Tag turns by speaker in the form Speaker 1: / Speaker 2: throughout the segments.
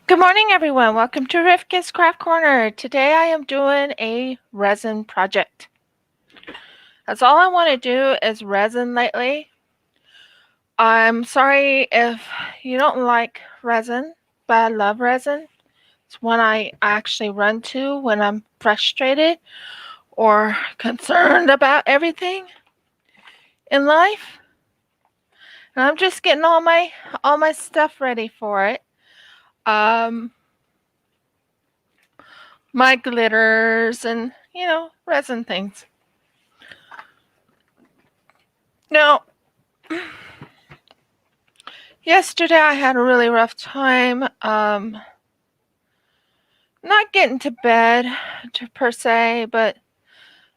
Speaker 1: Good morning, everyone. Welcome to Rivka's Craft Corner. Today I am doing a resin project. That's all I want to do is resin lately. I'm sorry if you don't like resin, but I love resin. It's one I actually run to when I'm frustrated or concerned about everything in life. And I'm just getting all my stuff ready for it. My glitters and, resin things. Now, yesterday I had a really rough time. Not getting to bed per se, but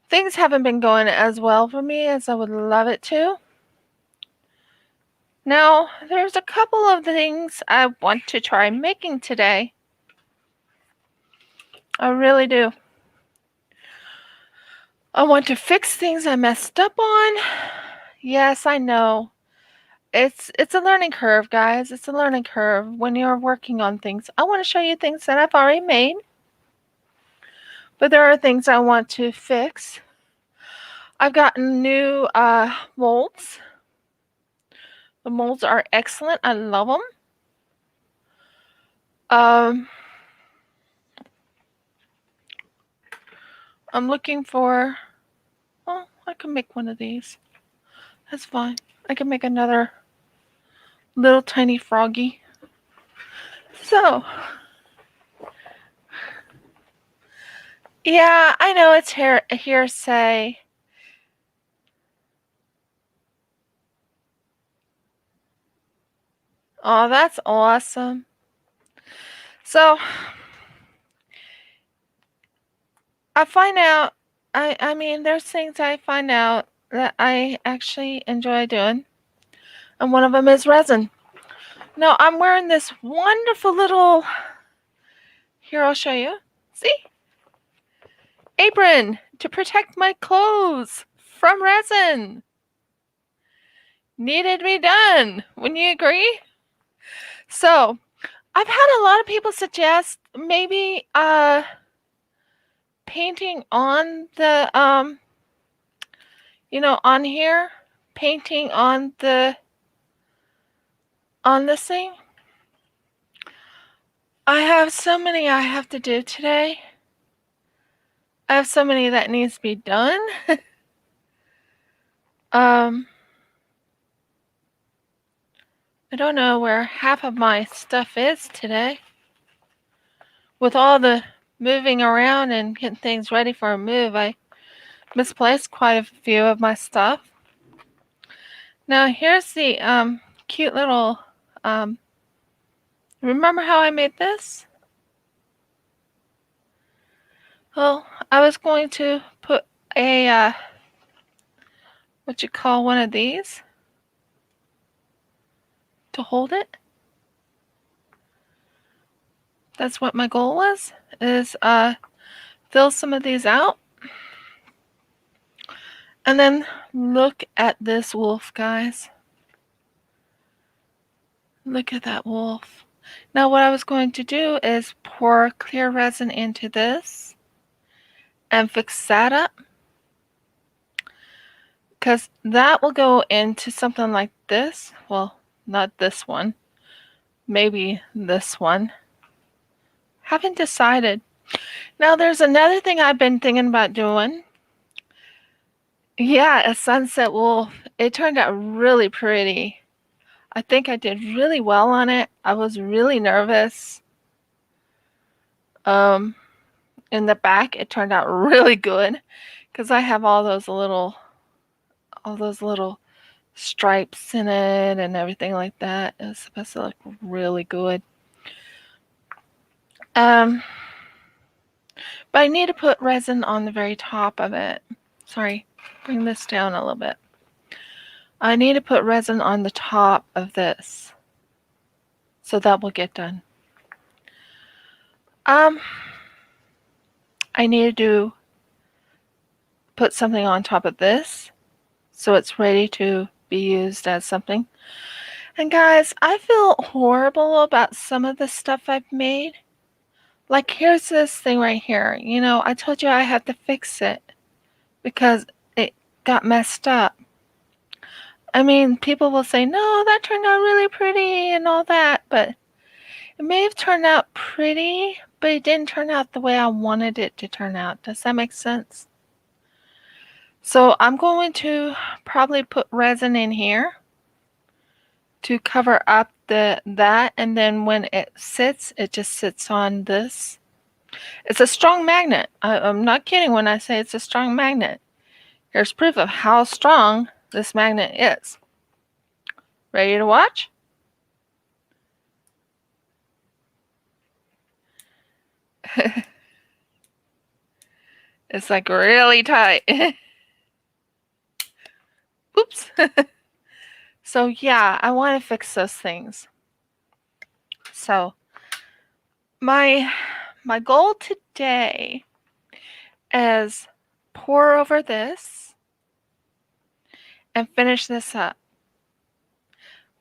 Speaker 1: things haven't been going as well for me as I would love it to. Now, there's a couple of things I want to try making today. I really do. I want to fix things I messed up on. Yes, I know. It's a learning curve, guys. It's a learning curve when you're working on things. I want to show you things that I've already made, but there are things I want to fix. I've gotten new molds. The molds are excellent. I love them. I'm looking for, well, I can make one of these. That's fine. I can make another little tiny froggy. So, yeah, I know it's hearsay. Oh, that's awesome. So, I find out, I mean, there's things I find out that I actually enjoy doing. And one of them is resin. Now, I'm wearing this wonderful little, here, I'll show you. See? Apron to protect my clothes from resin. Needed to be done. Wouldn't you agree? So, I've had a lot of people suggest maybe painting on the on here, painting on this thing. I have so many I have to do today. I have so many that needs to be done. I don't know where half of my stuff is today. With all the moving around and getting things ready for a move, I misplaced quite a few of my stuff. Now here's the cute little, remember how I made this? Well, I was going to put a, what you call one of these to hold it. That's what my goal was, is fill some of these out. And then look at this wolf, guys. Look at that wolf. Now what I was going to do is pour clear resin into this and fix that up, because that will go into something like this. Well, not this one. Maybe this one. Haven't decided. Now there's another thing I've been thinking about doing. Yeah, a sunset wolf. It turned out really pretty. I think I did really well on it. I was really nervous. In the back, it turned out really good because I have all those little stripes in it and everything like that. It was supposed to look really good. But I need to put resin on the very top of it. Sorry, bring this down a little bit. I need to put resin on the top of this, so that will get done. I need to put something on top of this, so it's ready to be used as something. And guys, I feel horrible about some of the stuff I've made. Like, here's this thing right here. You know, I told you I had to fix it because it got messed up. I mean, people will say, no, that turned out really pretty and all that, but it may have turned out pretty, but it didn't turn out the way I wanted it to turn out. Does that make sense? So I'm going to probably put resin in here to cover up that, and then when it sits, it just sits on this. It's a strong magnet. I'm not kidding when I say it's a strong magnet. Here's proof of how strong this magnet is. Ready to watch? It's like really tight. Oops. So yeah, I want to fix those things. So my goal today is pour over this and finish this up.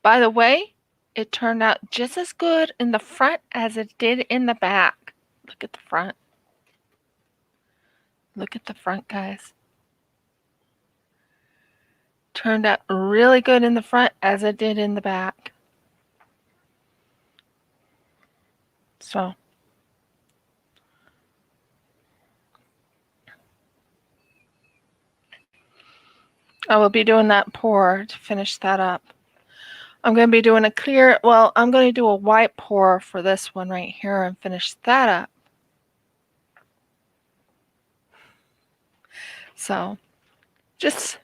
Speaker 1: By the way, it turned out just as good in the front as it did in the back. Look at the front. Look at the front, guys. Turned out really good in the front as it did in the back. So I will be doing that pour to finish that up. I'm going to be doing a clear, well, I'm going to do a white pour for this one right here and finish that up. So just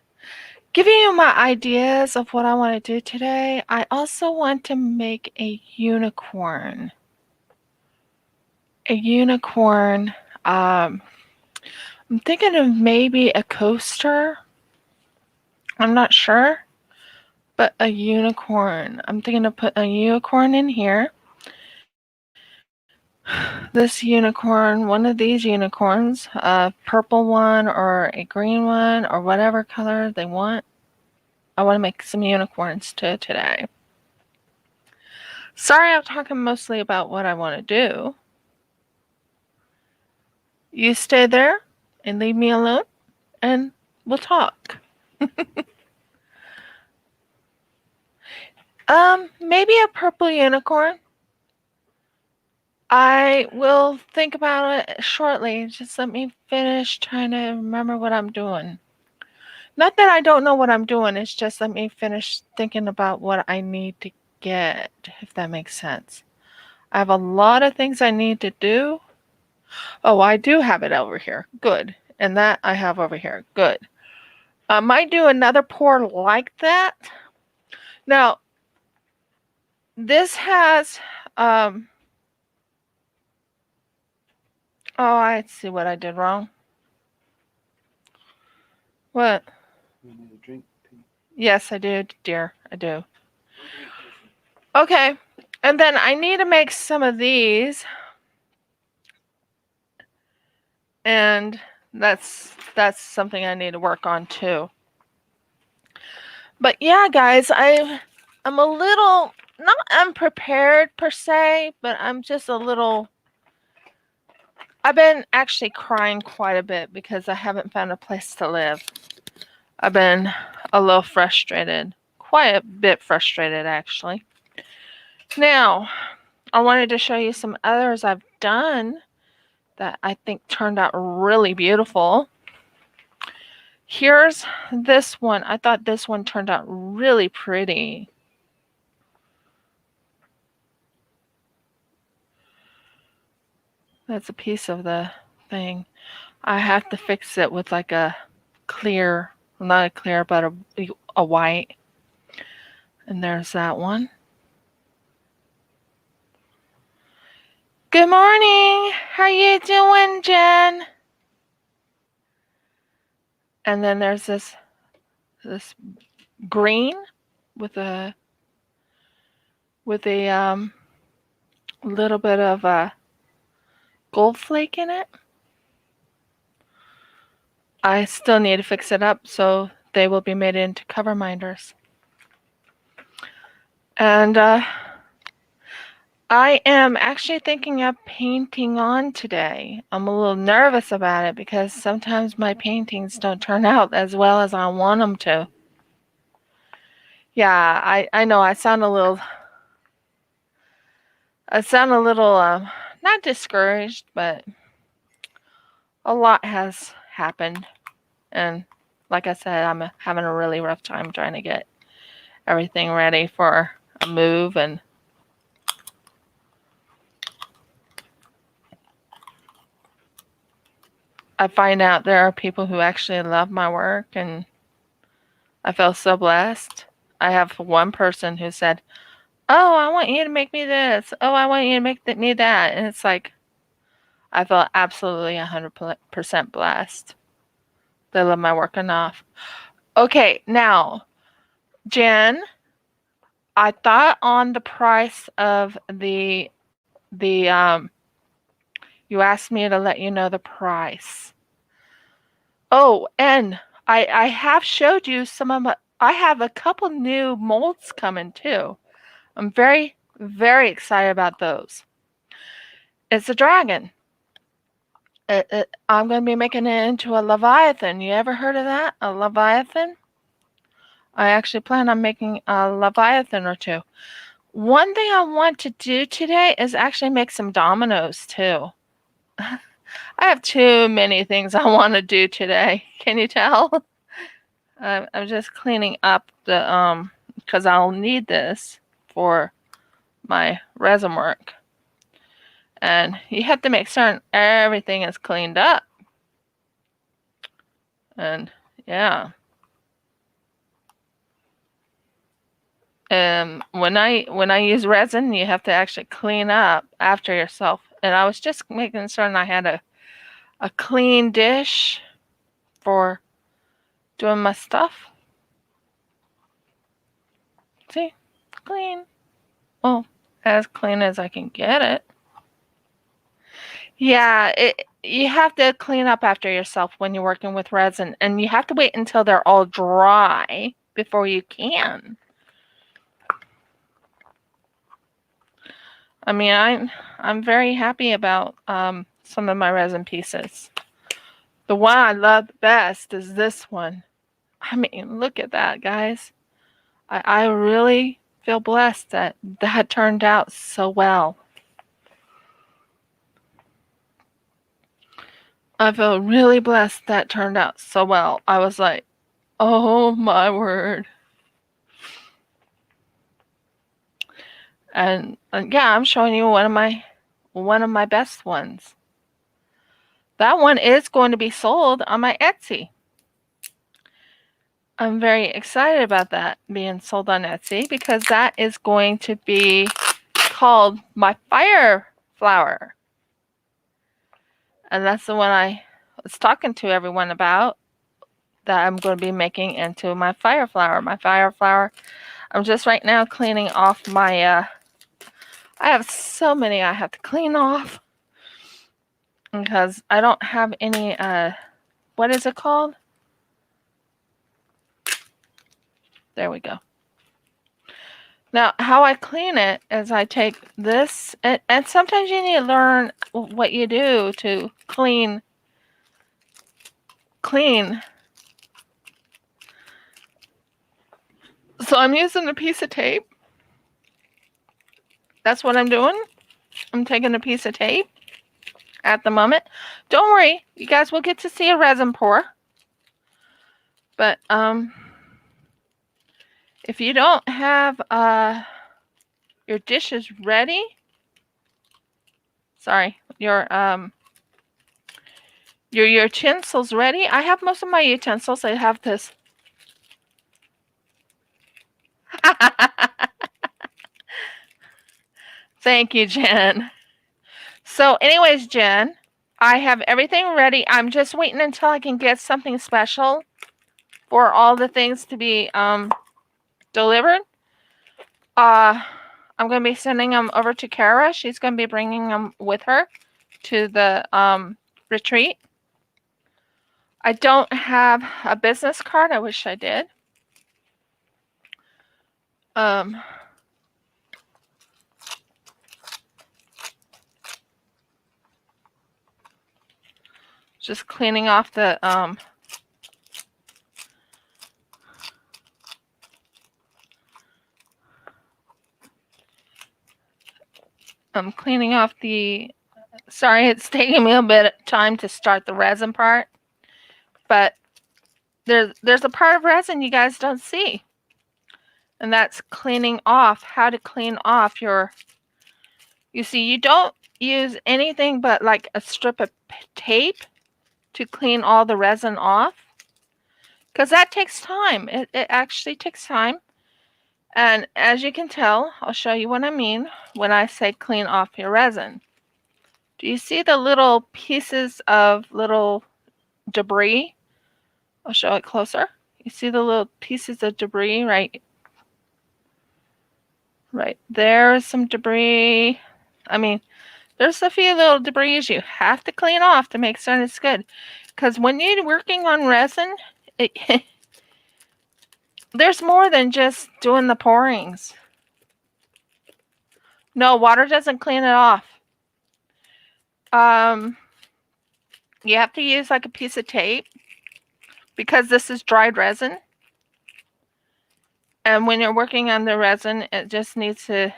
Speaker 1: giving you my ideas of what I want to do today. I also want to make a unicorn. A unicorn. I'm thinking of maybe a coaster. I'm not sure. But a unicorn. I'm thinking of put a unicorn in here. This unicorn, one of these unicorns, a purple one or a green one or whatever color they want. I want to make some unicorns too today. Sorry, I'm talking mostly about what I want to do. You stay there and leave me alone and we'll talk. Maybe a purple unicorn. I will think about it shortly. Just let me finish trying to remember what I'm doing. Not that I don't know what I'm doing. It's just let me finish thinking about what I need to get, if that makes sense. I have a lot of things I need to do. Oh, I do have it over here. Good. And that I have over here. Good. I might do another pour like that. Now, this has... oh, I see what I did wrong. What?
Speaker 2: You need a drink?
Speaker 1: Yes, I do, dear. I do. Okay. And then I need to make some of these. And that's something I need to work on too. But yeah, guys, I'm a little not unprepared per se, but I'm just a little... I've been actually crying quite a bit because I haven't found a place to live. I've been a little frustrated, quite a bit frustrated actually. Now, I wanted to show you some others I've done that I think turned out really beautiful. Here's this one. I thought this one turned out really pretty. That's a piece of the thing. I have to fix it with like a clear, not a clear, but a white. And there's that one. Good morning. How you doing, Jen? And then there's this green with a little bit of a gold flake in it. I still need to fix it up, so they will be made into coverminders. And I am actually thinking of painting on today. I'm a little nervous about it because sometimes my paintings don't turn out as well as I want them to. Yeah, I know I sound a little not discouraged, but a lot has happened, and like I said, I'm having a really rough time trying to get everything ready for a move. And I find out there are people who actually love my work, and I feel so blessed. I have one person who said, "Oh, I want you to make me this. Oh, I want you to make me that." And it's like, I feel absolutely 100% blessed. They love my work enough. Okay, now, Jen, I thought on the price of the you asked me to let you know the price. Oh, and I have showed you some of my, I have a couple new molds coming too. I'm very, very excited about those. It's a dragon. I'm going to be making it into a Leviathan. You ever heard of that? A Leviathan? I actually plan on making a Leviathan or two. One thing I want to do today is actually make some dominoes too. I have too many things I want to do today. Can you tell? I'm just cleaning up the because I'll need this for my resin work. And you have to make certain everything is cleaned up. And yeah. When I use resin, you have to actually clean up after yourself. And I was just making certain I had a clean dish for doing my stuff. See? Clean. Well, as clean as I can get it. Yeah, you have to clean up after yourself when you're working with resin, and you have to wait until they're all dry before you can. I mean, I'm very happy about some of my resin pieces. The one I love the best is this one. I mean, look at that, guys. I really feel blessed that that turned out so well. I feel really blessed that turned out so well. I was like, oh my word. And yeah, I'm showing you one of my best ones. That one is going to be sold on my Etsy. I'm very excited about that being sold on Etsy because that is going to be called my fire flower. And that's the one I was talking to everyone about that I'm going to be making into my fire flower. My fire flower. I'm just right now cleaning off my I have so many I have to clean off because I don't have any what is it called? There we go. Now, how I clean it is I take this, and sometimes you need to learn what you do to clean. So I'm using a piece of tape. That's what I'm doing. I'm taking a piece of tape at the moment. Don't worry, you guys will get to see a resin pour. But if you don't have your dishes ready, sorry, your utensils ready. I have most of my utensils. I have this. Thank you, Jen. So anyways, Jen, I have everything ready. I'm just waiting until I can get something special for all the things to be delivered. I'm going to be sending them over to Kara. She's going to be bringing them with her to the retreat. I don't have a business card. I wish I did. Just cleaning off the I'm cleaning off the, sorry, it's taking me a bit of time to start the resin part, but there's a part of resin you guys don't see, and that's cleaning off, how to clean off your, you see, you don't use anything but like a strip of tape to clean all the resin off, because that takes time. It actually takes time. And as you can tell, I'll show you what I mean when I say clean off your resin. Do you see the little pieces of little debris? I'll show it closer. You see the little pieces of debris right there's some debris. I mean, there's a few little debris you have to clean off to make certain it's good. Because when you're working on resin, there's more than just doing the pourings. No, water doesn't clean it off. You have to use like a piece of tape because this is dried resin. And when you're working on the resin, it just needs to,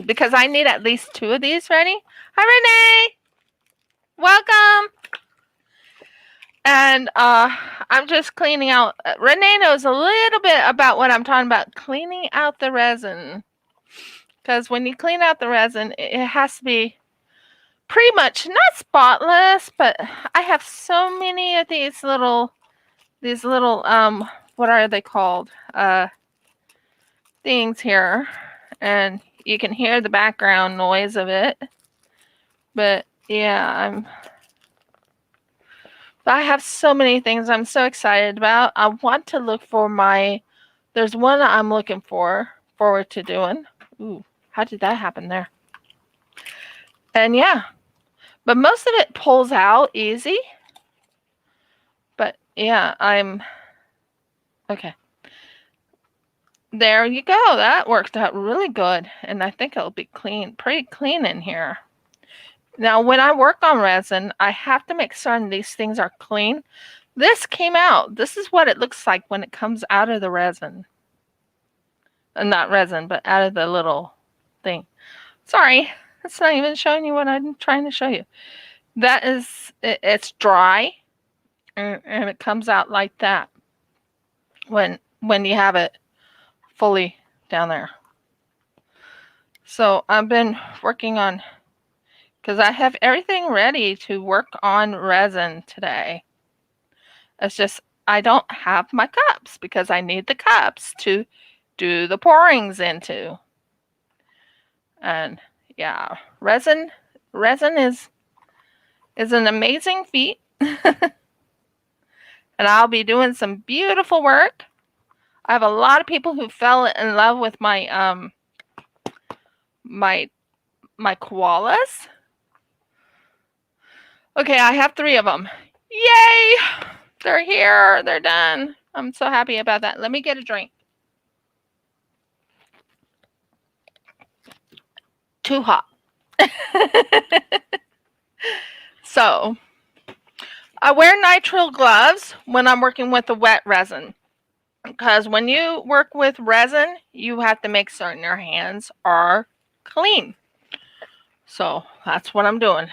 Speaker 1: because I need at least 2 of these ready. Hi, Renee. Welcome. And I'm just cleaning out. Renee knows a little bit about what I'm talking about, cleaning out the resin. Because when you clean out the resin, it has to be pretty much not spotless, but I have so many of these little what are they called? Things here, and you can hear the background noise of it. But yeah, I have so many things I'm so excited about. I want to look for there's one I'm looking forward to doing. Ooh, how did that happen there? And yeah, but most of it pulls out easy. But yeah, okay. There you go. That worked out really good. And I think it'll be pretty clean in here. Now, when I work on resin, I have to make certain these things are clean. This came out. This is what it looks like when it comes out of the resin. Not resin, but out of the little thing. Sorry, it's not even showing you what I'm trying to show you. That is, it's dry, and it comes out like that when you have it fully down there. So I've been working on, because I have everything ready to work on resin today. It's just I don't have my cups because I need the cups to do the pourings into. And yeah, resin is an amazing feat. And I'll be doing some beautiful work. I have a lot of people who fell in love with my my koalas. Okay, I have 3 of them. Yay! They're here. They're done. I'm so happy about that. Let me get a drink. Too hot. So, I wear nitrile gloves when I'm working with the wet resin. Because when you work with resin, you have to make certain your hands are clean. So, that's what I'm doing.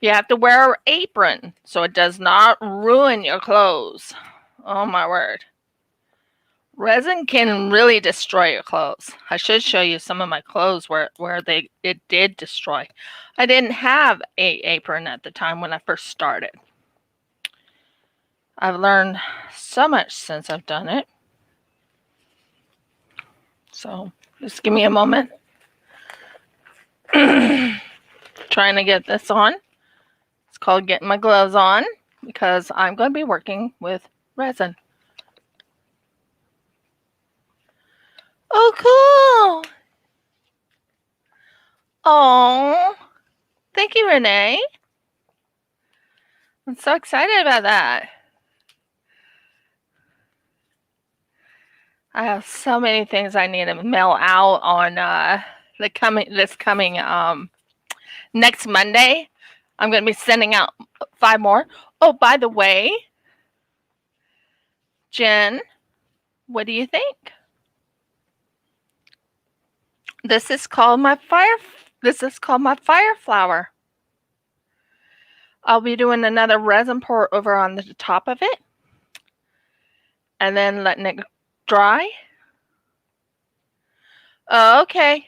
Speaker 1: You have to wear an apron so it does not ruin your clothes. Oh my word. Resin can really destroy your clothes. I should show you some of my clothes where it did destroy. I didn't have an apron at the time when I first started. I've learned so much since I've done it. So just give me a moment. Trying to get this on. It's called getting my gloves on because I'm going to be working with resin. Oh, cool. Oh, thank you, Renee. I'm so excited about that. I have so many things I need to mail out on this coming next Monday. I'm going to be sending out 5 more. Oh, by the way, Jen, what do you think? This is called my fire flower. I'll be doing another resin pour over on the top of it and then letting it dry. Okay.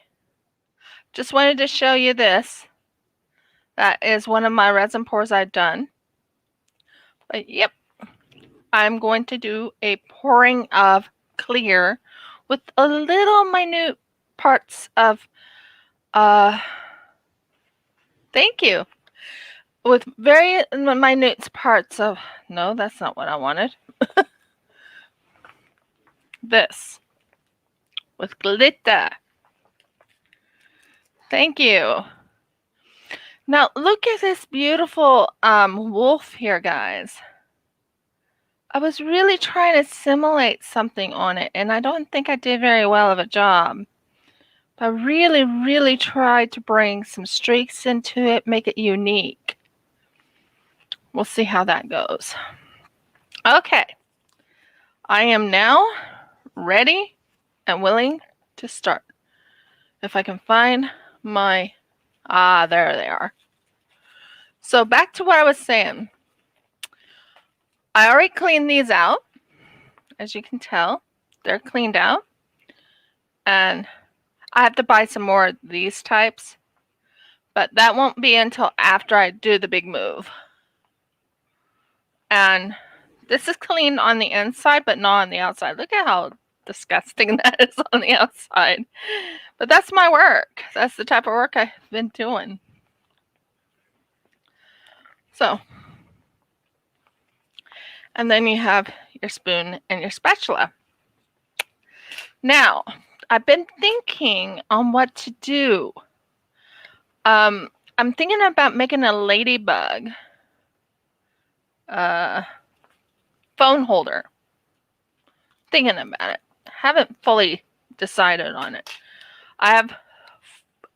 Speaker 1: Just wanted to show you this. That is one of my resin pours I've done. But yep, I'm going to do a pouring of clear with a little minute parts of, thank you. With very minute parts of, no, that's not what I wanted. This. With glitter. Thank you. Now look at this beautiful wolf here, guys. I was really trying to simulate something on it, and I don't think I did very well of a job. I really, really tried to bring some streaks into it, make it unique. We'll see how that goes. Okay. I am now ready and willing to start. If I can find my, there they are. So back to what I was saying. I already cleaned these out. As you can tell, they're cleaned out. And I have to buy some more of these types. But that won't be until after I do the big move. And this is clean on the inside, but not on the outside. Look at how disgusting that is on the outside. But that's my work. That's the type of work I've been doing. So, and then you have your spoon and your spatula. Now, I've been thinking on what to do. I'm thinking about making a ladybug phone holder. Thinking about it. Haven't fully decided on it. I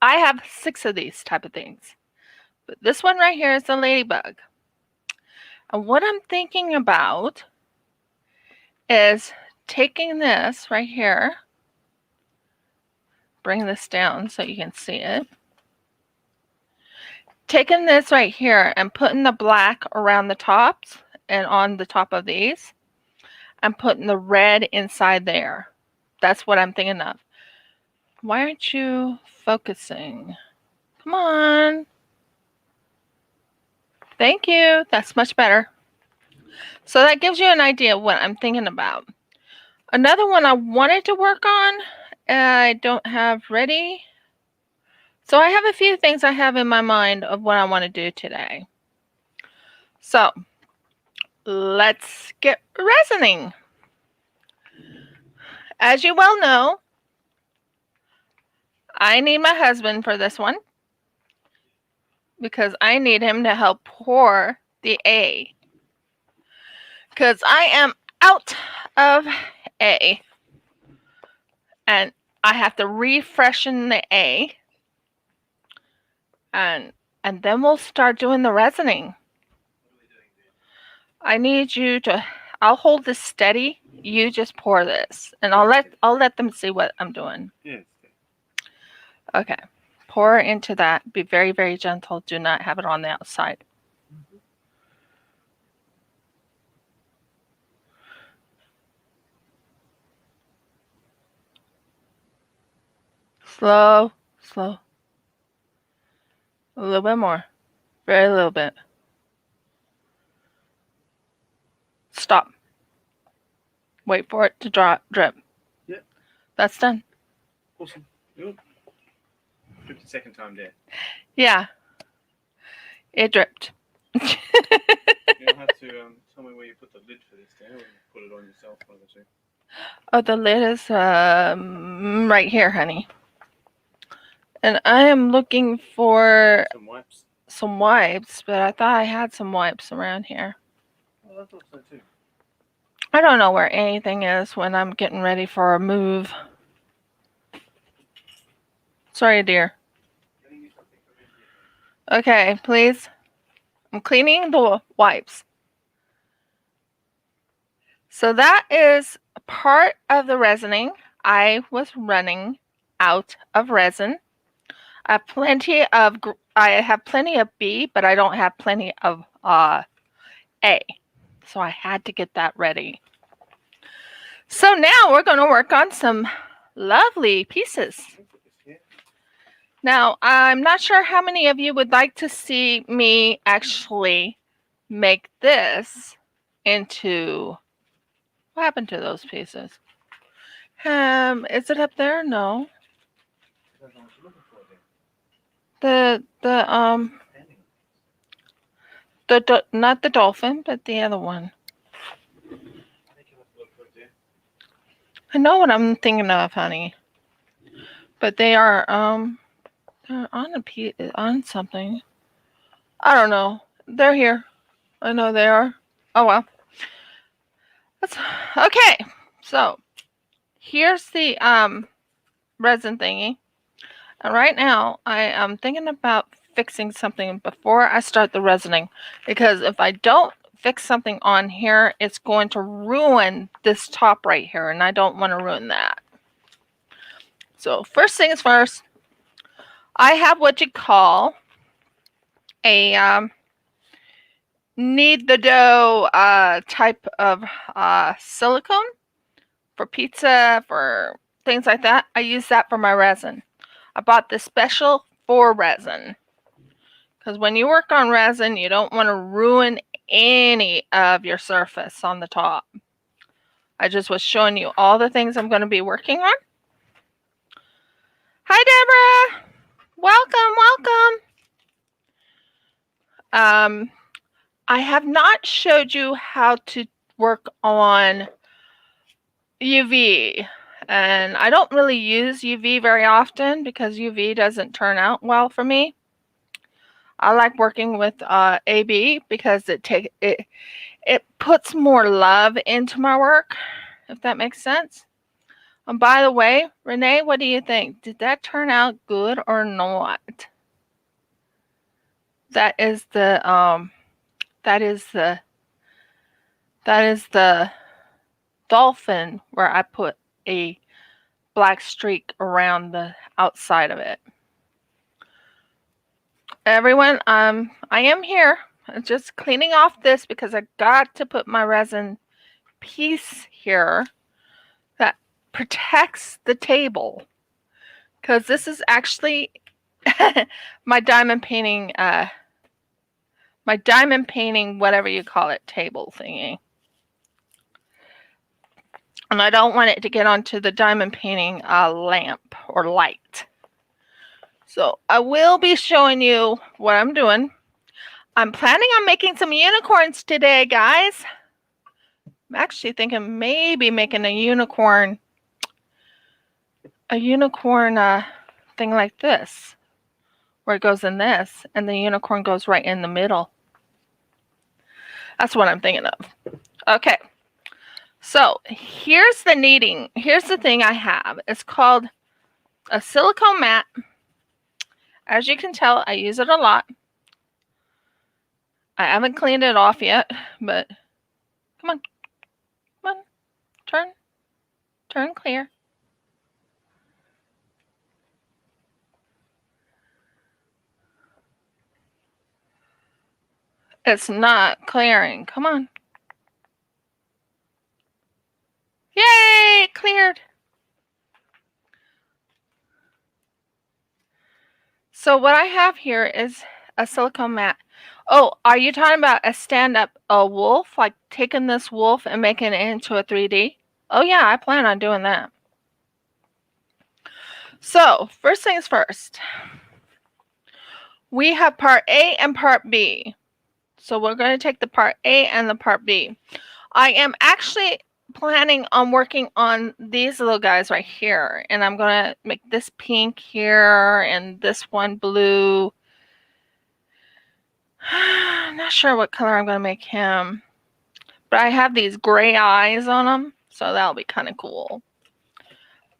Speaker 1: have 6 of these type of things. But this one right here is a ladybug. And what I'm thinking about is taking this right here, bring this down so you can see it. Taking this right here and putting the black around the tops and on the top of these, and putting the red inside there. That's what I'm thinking of. Why aren't you focusing? Come on. Thank you. That's much better. So that gives you an idea of what I'm thinking about. Another one I wanted to work on, I don't have ready. So I have a few things I have in my mind of what I want to do today. So let's get resining. As you well know, I need my husband for this one because I need him to help pour the A. Because I am out of A. And I have to refreshen the A. And then we'll start doing the resining. I need you to, I'll hold this steady. You just pour this. And I'll let them see what I'm doing.
Speaker 2: Yes.
Speaker 1: Okay. Pour into that. Be very, very gentle. Do not have it on the outside. Slow, slow. A little bit more. Very little bit. Stop. Wait for it to drip.
Speaker 2: Yeah.
Speaker 1: That's done.
Speaker 2: Awesome. Good. 52nd time there.
Speaker 1: Yeah. It dripped.
Speaker 2: You'll have to tell me where you put the lid for this there, or put it on yourself, one of the two.
Speaker 1: Oh, the lid is right here, honey. And I am looking for
Speaker 2: Some wipes.
Speaker 1: but I thought I had some wipes around here.
Speaker 2: Well, I thought so too.
Speaker 1: I don't know where anything is when I'm getting ready for a move. Sorry, dear. Okay, please. I'm cleaning the wipes. So that is part of the resining. I was running out of resin. I have plenty of B, but I don't have plenty of A. So I had to get that ready. So now we're going to work on some lovely pieces. Now, I'm not sure how many of you would like to see me actually make this into, what happened to those pieces? Is it up there? No. Not the dolphin, but the other one. I know what I'm thinking of, honey. But they are they're on something. I don't know. They're here. I know they are. Oh well. Okay. So here's the resin thingy. And right now I am thinking about fixing something before I start the resining, because if I don't fix something on here, it's going to ruin this top right here, and I don't want to ruin that. So first things first, I have what you call a knead the dough type of silicone for pizza, for things like that. I use that for my resin. I bought this special for resin, because when you work on resin, you don't want to ruin any of your surface on the top. I just was showing you all the things I'm going to be working on. Hi, Deborah. Welcome. I have not showed you how to work on UV. And I don't really use UV very often because UV doesn't turn out well for me. I like working with AB because it puts more love into my work, if that makes sense. And by the way, Renee, what do you think? Did that turn out good or not? That is the dolphin where I put a black streak around the outside of it. Everyone, I am here. I'm just cleaning off this because I got to put my resin piece here that protects the table, because this is actually my diamond painting whatever you call it, table thingy. And I don't want it to get onto the diamond painting lamp or light. So I will be showing you what I'm doing. I'm planning on making some unicorns today, guys. I'm actually thinking maybe making a unicorn thing like this, where it goes in this, and the unicorn goes right in the middle. That's what I'm thinking of. Okay. So here's the kneading. Here's the thing I have. It's called a silicone mat. As you can tell, I use it a lot. I haven't cleaned it off yet, but come on, turn clear. It's not clearing. Come on. Yay, it cleared. So what I have here is a silicone mat. Oh, are you talking about a stand-up wolf? Like taking this wolf and making it into a 3D? Oh yeah, I plan on doing that. So first things first. We have part A and part B. So we're going to take the part A and the part B. I am actually planning on working on these little guys right here. And I'm going to make this pink here and this one blue. I'm not sure what color I'm going to make him. But I have these gray eyes on him. So that'll be kind of cool.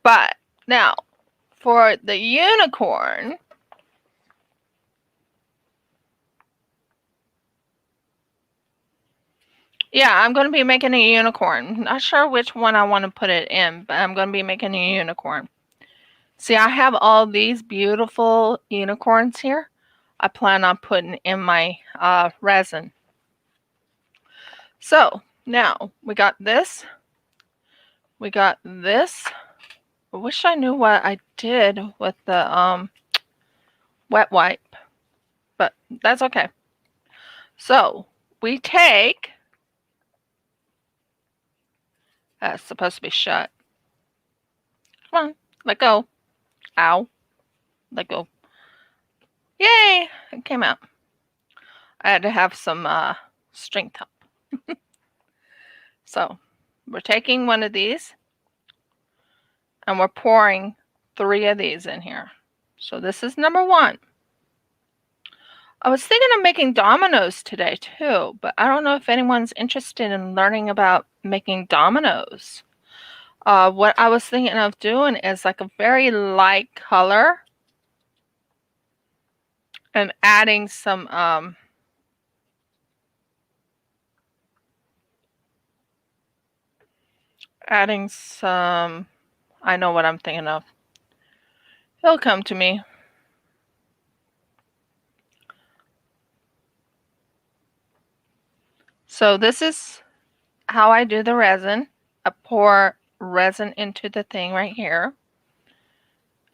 Speaker 1: But now, for the unicorn, Yeah, I'm going to be making a unicorn. Not sure which one I want to put it in, but I'm going to be making a unicorn. See, I have all these beautiful unicorns here. I plan on putting in my resin. So now we got this. We got this. I wish I knew what I did with the wet wipe, but that's okay. So we take, that's supposed to be shut. Come on, let go. Ow, let go. Yay, it came out. I had to have some strength up. So we're taking one of these and we're pouring 3 of these in here. So this is number 1. I was thinking of making dominoes today too, but I don't know if anyone's interested in learning about making dominoes. What I was thinking of doing is like a very light color and adding some I know what I'm thinking of. It'll come to me. So this is how I do the resin. I pour resin into the thing right here.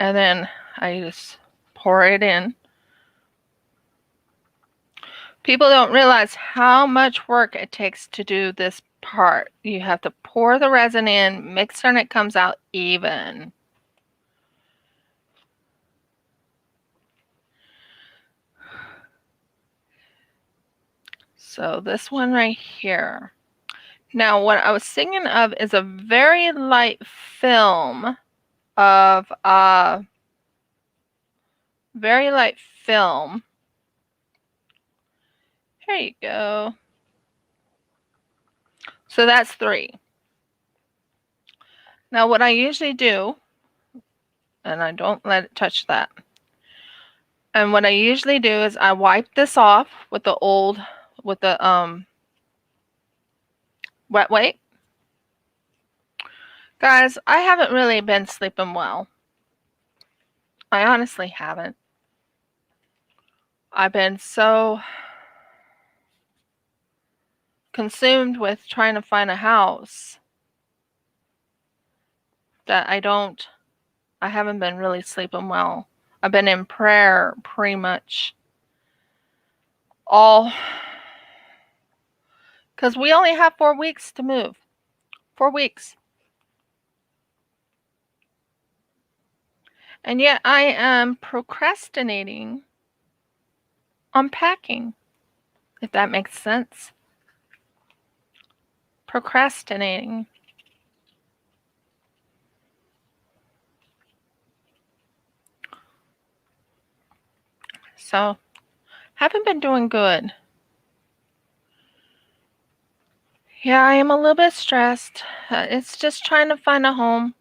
Speaker 1: And then I just pour it in. People don't realize how much work it takes to do this part. You have to pour the resin in, mix it, and it comes out even. So this one right here. Now what I was thinking of is a very light film of very light film. Here you go. So that's 3. Now what I usually do, and I don't let it touch that. And what I usually do is I wipe this off with the wet wipe. Guys, I haven't really been sleeping well. I honestly haven't. I've been so consumed with trying to find a house that I haven't been really sleeping well. I've been in prayer pretty much all, because we only have 4 weeks to move. 4 weeks. And yet I am procrastinating on packing, if that makes sense. Procrastinating. So, haven't been doing good. Yeah, I am a little bit stressed. It's just trying to find a home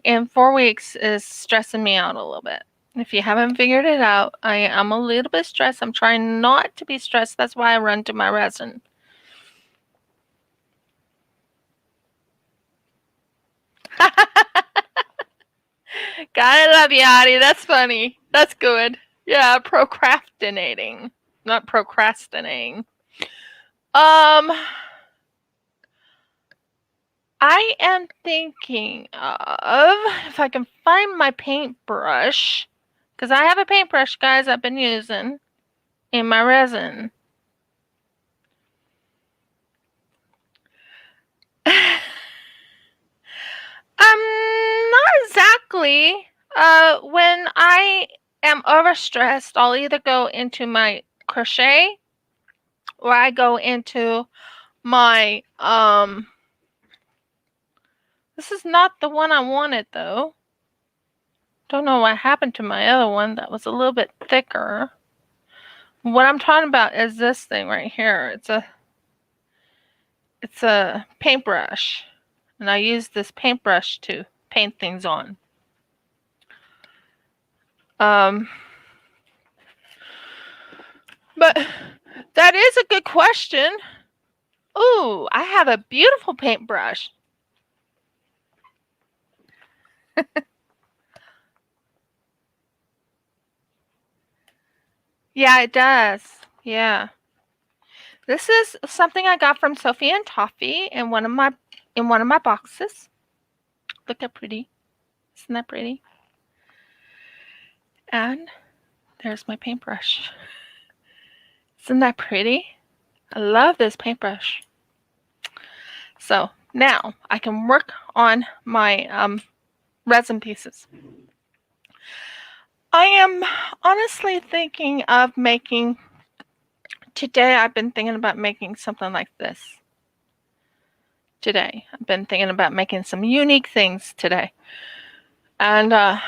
Speaker 1: in 4 weeks is stressing me out a little bit. If you haven't figured it out, I am a little bit stressed. I'm trying not to be stressed. That's why I run to my resin. Gotta love you, Addie. That's funny. That's good. Yeah, procrastinating. Not procrastinating. I am thinking of if I can find my paintbrush, because I have a paintbrush, guys, I've been using in my resin. Not exactly. When I am overstressed, I'll either go into my crochet or I go into my this is not the one I wanted though. Don't know what happened to my other one that was a little bit thicker. What I'm talking about is this thing right here. It's a paintbrush. And I use this paintbrush to paint things on. But that is a good question. Ooh, I have a beautiful paintbrush. Yeah, it does. Yeah. This is something I got from Sophie&Toffee in one of my boxes. Look how pretty. Isn't that pretty? And there's my paintbrush. Isn't that pretty? I love this paintbrush. So now I can work on my resin pieces. I am honestly thinking of making, today I've been thinking about making something like this. Today I've been thinking about making some unique things today. And I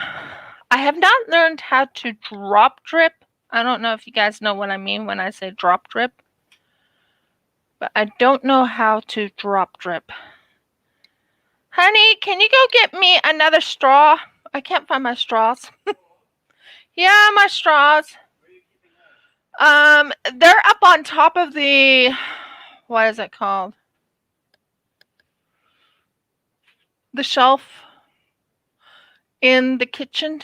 Speaker 1: have not learned how to drop drip. I don't know if you guys know what I mean when I say drop drip. But I don't know how to drop drip. Honey, can you go get me another straw? I can't find my straws. Yeah, my straws. They're up on top of the, what is it called? The shelf in the kitchen.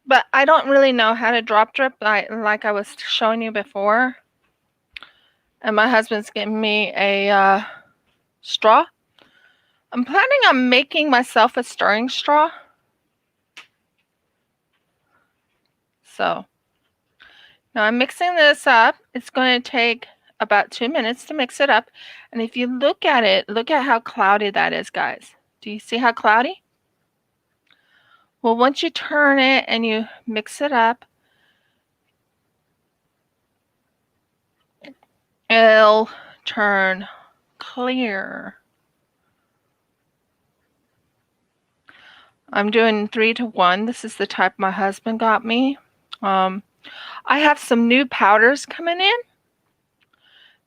Speaker 1: But I don't really know how to drop drip like I was showing you before. And my husband's getting me a straw. I'm planning on making myself a stirring straw. So now I'm mixing this up. It's going to take about 2 minutes to mix it up. And if you look at it, look at how cloudy that is, guys. Do you see how cloudy? Well, once you turn it and you mix it up, it'll turn clear. I'm doing 3 to 1. This is the type my husband got me. I have some new powders coming in.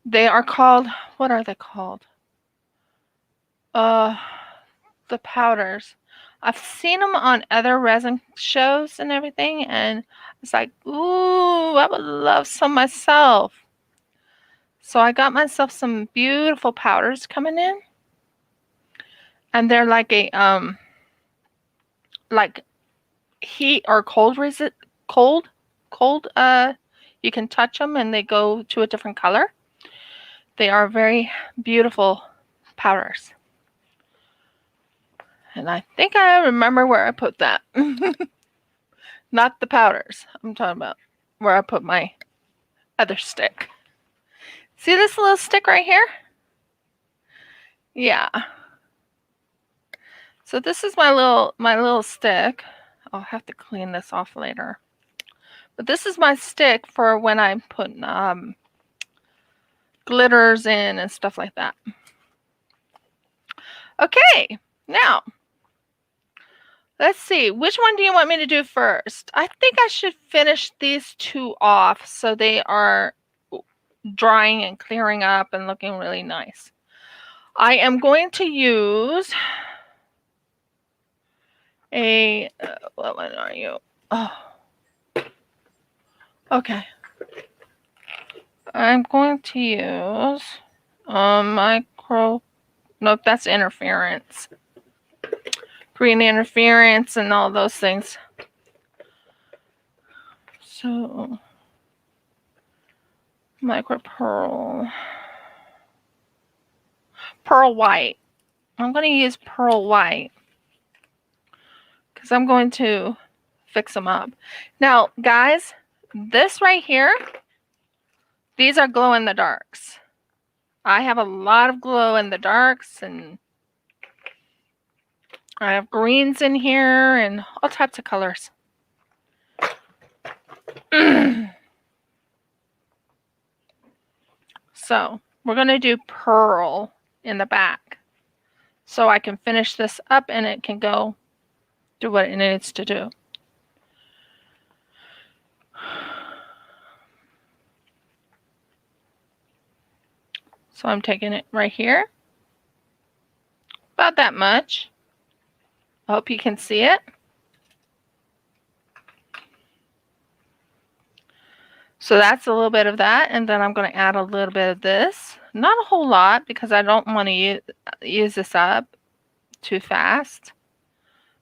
Speaker 1: They are called, what are they called? The powders. I've seen them on other resin shows and everything, and it's like, ooh, I would love some myself. So I got myself some beautiful powders coming in, and they're like a like heat or cold resist, cold. You can touch them and they go to a different color. They are very beautiful powders. And I think I remember where I put that. Not the powders. I'm talking about where I put my other stick. See this little stick right here? Yeah. So this is my little stick. I'll have to clean this off later. But this is my stick for when I'm putting glitters in and stuff like that. Okay, now let's see. Which one do you want me to do first? I think I should finish these two off so they are drying and clearing up and looking really nice. I am going to use a, what one are you? Oh, okay. I'm going to use nope, that's interference. Green interference and all those things. So, pearl white. I'm going to use pearl white because I'm going to fix them up. Now, guys, this right here, these are glow in the darks. I have a lot of glow in the darks, and I have greens in here and all types of colors. So we're going to do pearl in the back so I can finish this up and it can go do what it needs to do. So I'm taking it right here, about that much. I hope you can see it. So that's a little bit of that, and then I'm going to add a little bit of this. Not a whole lot because I don't want to use this up too fast,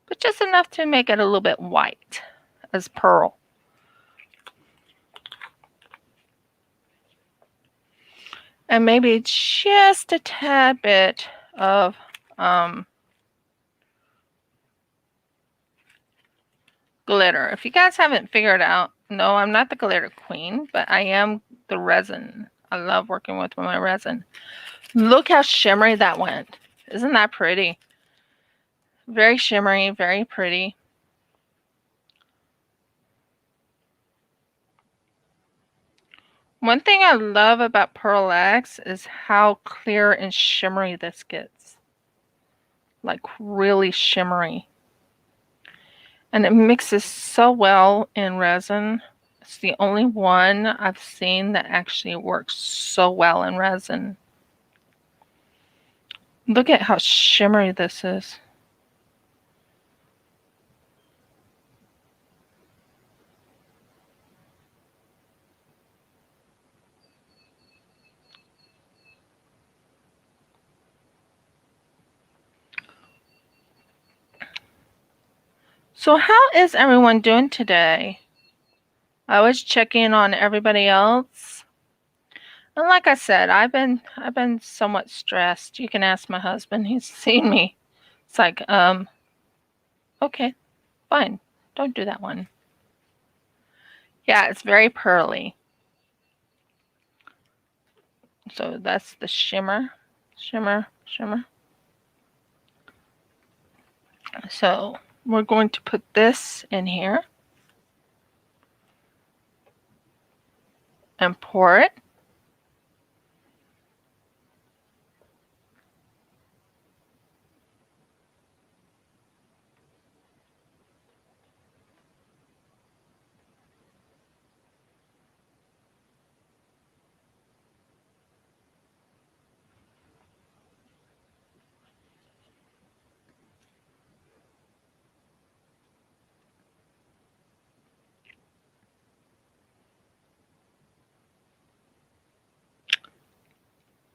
Speaker 1: but just enough to make it a little bit white as pearl. And maybe just a tad bit of glitter. If you guys haven't figured out, no, I'm not the glitter queen, but I am the resin. I love working with my resin. Look how shimmery that went. Isn't that pretty? Very shimmery, very pretty. One thing I love about Pearl X is how clear and shimmery this gets. Like really shimmery. And it mixes so well in resin. It's the only one I've seen that actually works so well in resin. Look at how shimmery this is. So how is everyone doing today? I was checking on everybody else. And like I said, I've been somewhat stressed. You can ask my husband. He's seen me. It's like, okay, fine. Don't do that one. Yeah, it's very pearly. So that's the shimmer, shimmer, shimmer. So we're going to put this in here and pour it.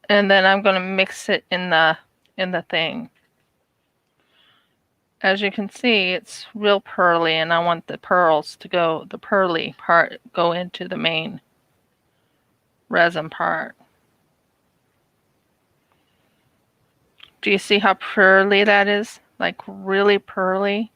Speaker 1: And then I'm going to mix it in the thing. As you can see, it's real pearly, and I want the pearls to go, the pearly part go into the main resin part. Do you see how pearly that is? Like really pearly.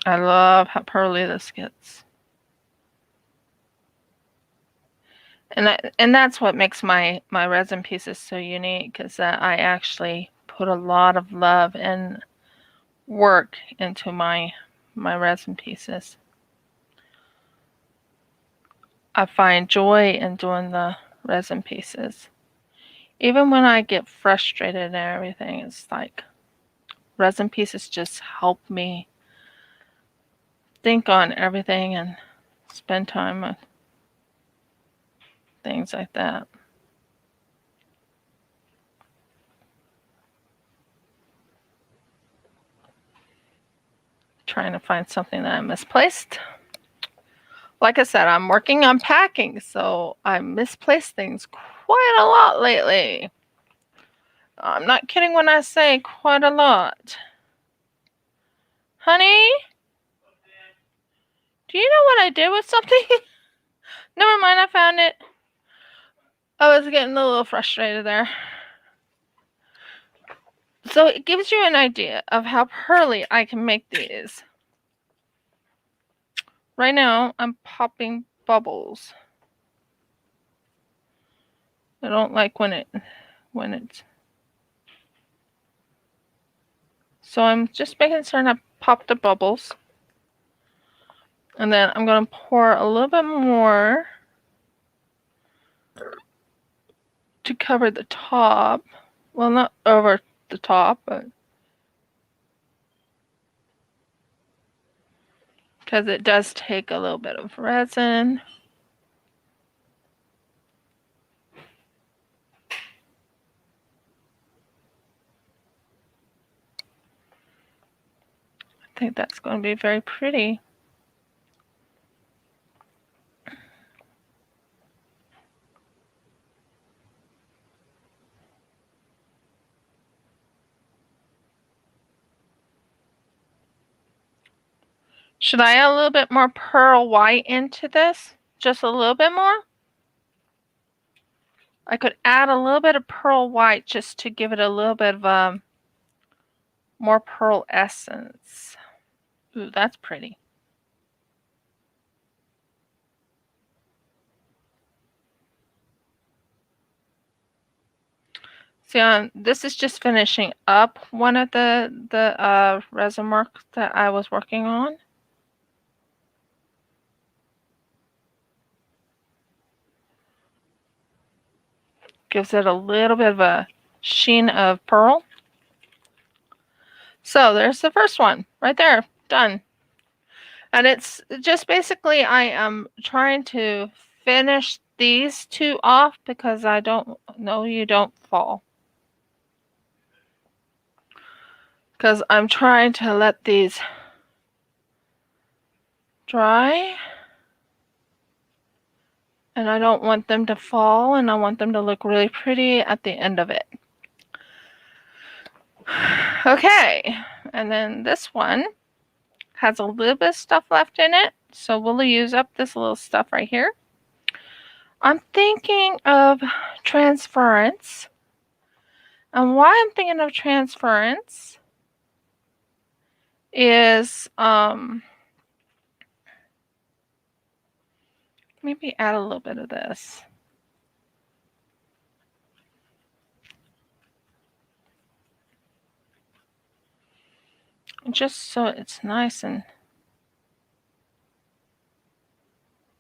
Speaker 1: I love how pearly this gets. And that's what makes my resin pieces so unique, is that I actually put a lot of love and work into my resin pieces. I find joy in doing the resin pieces. Even when I get frustrated and everything, it's like resin pieces just help me think on everything and spend time with things like that. Trying to find something that I misplaced. Like I said, I'm working on packing, so I misplaced things quite a lot lately. I'm not kidding when I say quite a lot. Honey? Do you know what I did with something? Never mind, I found it. I was getting a little frustrated there. So it gives you an idea of how pearly I can make these. Right now, I'm popping bubbles. I don't like when it's. So I'm just making certain I pop the bubbles. And then I'm going to pour a little bit more to cover the top. Well, not over the top, but because it does take a little bit of resin. I think that's going to be very pretty. Should I add a little bit more pearl white into this? Just a little bit more? I could add a little bit of pearl white just to give it a little bit of more pearl essence. Ooh, that's pretty. See, this is just finishing up one of the resin work that I was working on. Gives it a little bit of a sheen of pearl. So there's the first one right there, done. And it's just basically I am trying to finish these two off because I don't know you don't fall. Because I'm trying to let these dry. And I don't want them to fall, and I want them to look really pretty at the end of it. Okay, and then this one has a little bit of stuff left in it, so we'll use up this little stuff right here. I'm thinking of transference. And why I'm thinking of transference is maybe add a little bit of this. Just so it's nice and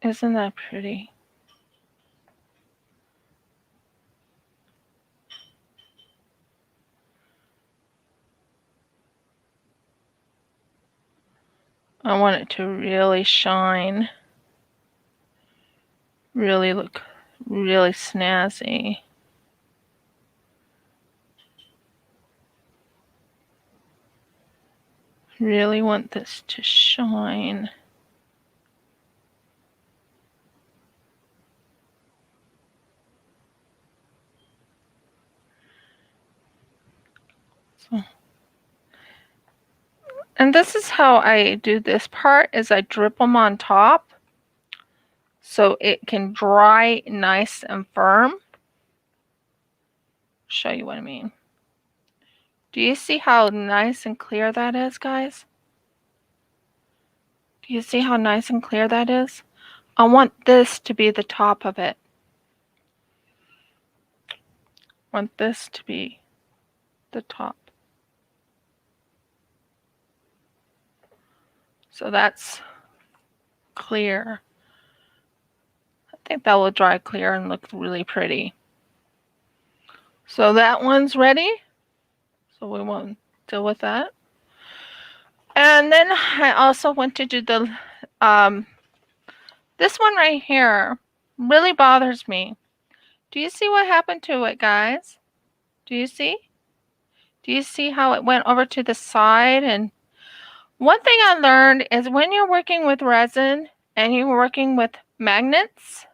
Speaker 1: isn't that pretty? I want it to really shine. Really look really snazzy. Really want this to shine. So, and this is how I do this part, is I drip them on top so it can dry nice and firm. Show you what I mean. Do you see how nice and clear that is, guys? Do you see how nice and clear that is? I want this to be the top of it. I want this to be the top. So that's clear. I think that will dry clear and look really pretty. So that one's ready. So we won't deal with that. And then I also want to do the this one right here really bothers me. Do you see what happened to it, guys? Do you see? Do you see how it went over to the side? And one thing I learned is when you're working with resin and you're working with magnets,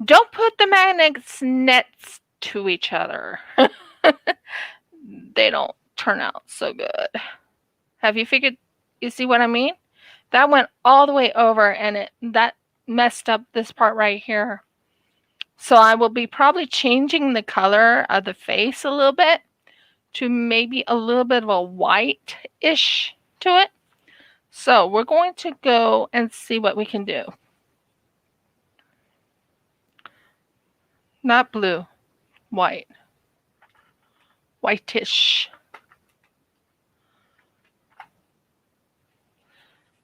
Speaker 1: don't put the magnets next to each other. They don't turn out so good. Have you figured, you see what I mean? That went all the way over and that messed up this part right here. So I will be probably changing the color of the face a little bit to maybe a little bit of a white-ish to it. So we're going to go and see what we can do. Not blue, white. Whitish.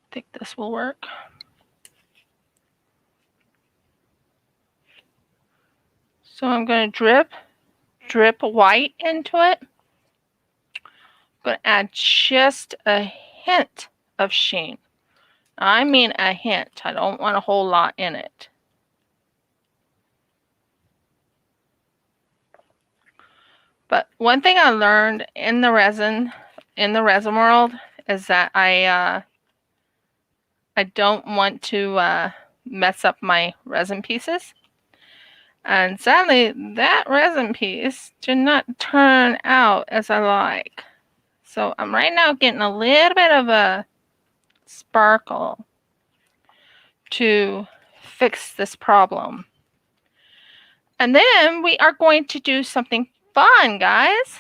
Speaker 1: I think this will work. So I'm going to drip white into it. I'm going to add just a hint of sheen. I mean a hint. I don't want a whole lot in it. But one thing I learned in the resin in the resin world is that I don't want to mess up my resin pieces. And sadly, that resin piece did not turn out as I like. So I'm right now getting a little bit of a sparkle to fix this problem. And then we are going to do something fun, guys.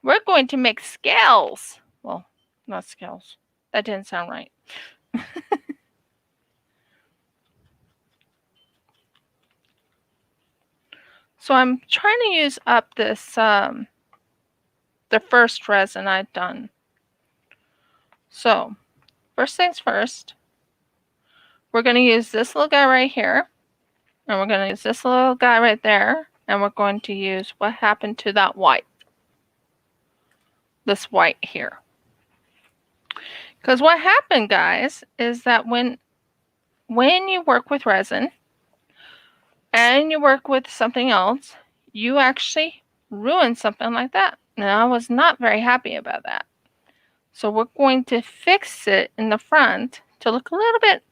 Speaker 1: We're going to make scales. Well, not scales. That didn't sound right. So I'm trying to use up this, the first resin I've done. So first things first, we're going to use this little guy right here. And we're going to use this little guy right there. And we're going to use what happened to that white. This white here. Because what happened, guys, is that when you work with resin and you work with something else, you actually ruin something like that. And I was not very happy about that. So we're going to fix it in the front to look a little bit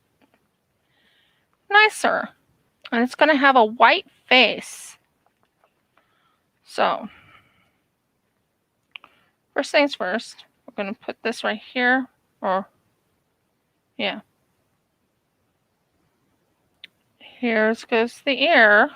Speaker 1: nicer. And it's going to have a white face. So first things first, we're going to put this right here. Or, yeah. Here goes the ear.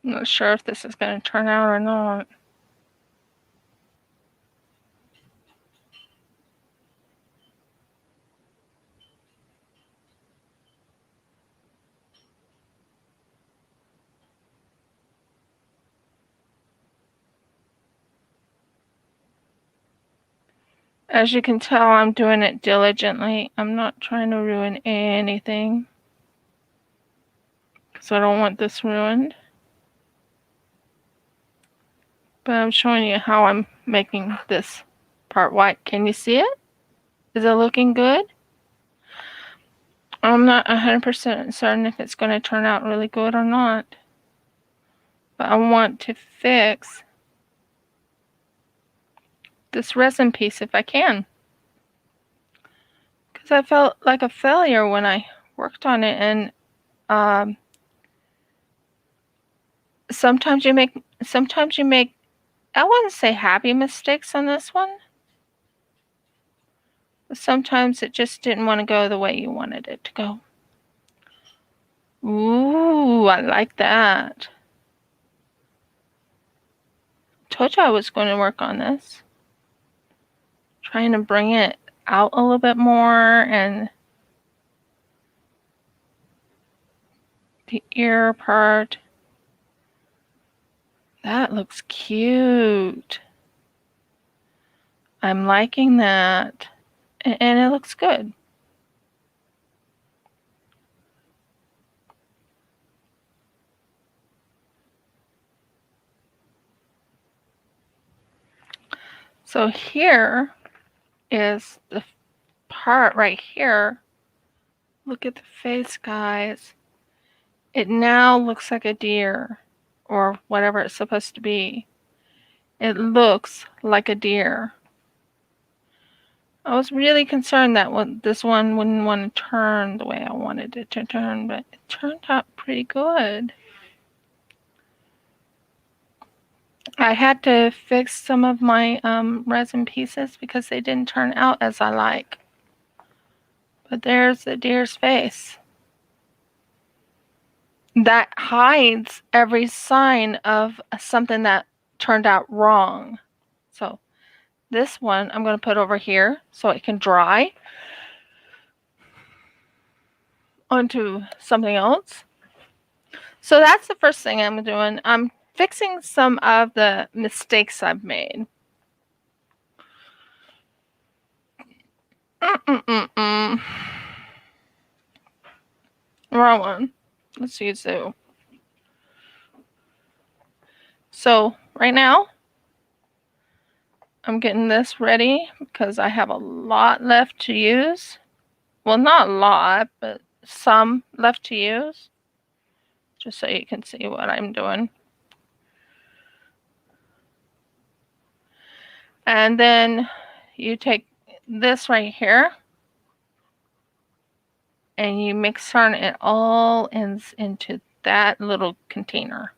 Speaker 1: I'm not sure if this is going to turn out or not. As you can tell, I'm doing it diligently. I'm not trying to ruin anything, because I don't want this ruined. But I'm showing you how I'm making this part white. Can you see it? Is it looking good? I'm not 100% certain if it's going to turn out really good or not. But I want to fix this resin piece if I can. Because I felt like a failure when I worked on it. And sometimes you make, I wouldn't say happy mistakes on this one. But sometimes it just didn't want to go the way you wanted it to go. Ooh, I like that. Told you I was going to work on this. Trying to bring it out a little bit more, and the ear part. That looks cute. I'm liking that. And it looks good. So here is the part right here. Look at the face, guys. It now looks like a deer, or whatever it's supposed to be. It looks like a deer. I was really concerned that this one wouldn't want to turn the way I wanted it to turn, but it turned out pretty good. I had to fix some of my resin pieces because they didn't turn out as I like. But there's the deer's face. That hides every sign of something that turned out wrong. So this one I'm going to put over here so it can dry onto something else. So that's the first thing I'm doing. I'm fixing some of the mistakes I've made. Wrong one. Let's use Zoo. So right now, I'm getting this ready because I have a lot left to use. Well, not a lot, but some left to use. Just so you can see what I'm doing. And then you take this right here and you mix it all into that little container.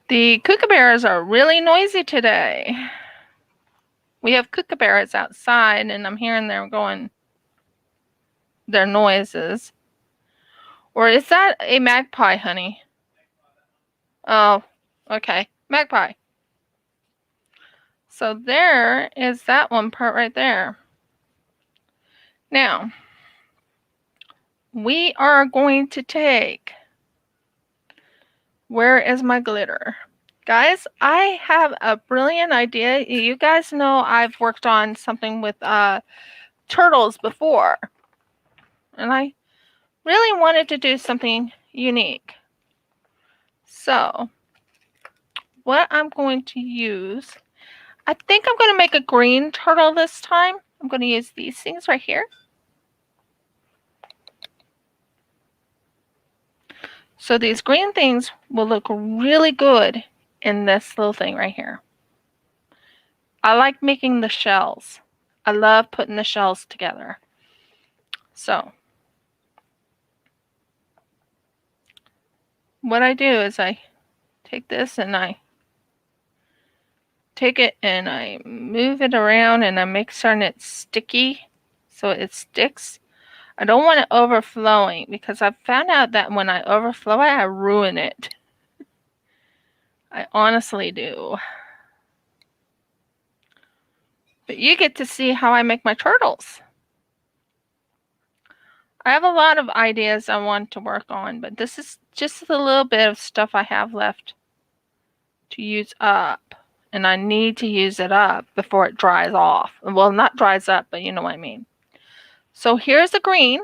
Speaker 1: The kookaburras are really noisy today. We have kookaburras outside and I'm hearing them going, their noises. Or is that a magpie, honey? Oh, okay. Magpie. So there is that one part right there. Now, we are going to take, where is my glitter? Guys, I have a brilliant idea. You guys know I've worked on something with turtles before. And I really wanted to do something unique. So, what I'm going to use, I think I'm going to make a green turtle this time. I'm going to use these things right here. So these green things will look really good in this little thing right here. I like making the shells. I love putting the shells together. So what I do is I take this and I take it and I move it around and I make certain it's sticky so it sticks. I don't want it overflowing because I've found out that when I overflow it, I ruin it. I honestly do. But you get to see how I make my turtles. I have a lot of ideas I want to work on, but this is just a little bit of stuff I have left to use up. And I need to use it up before it dries off. Well, not dries up, but you know what I mean. So here's the green.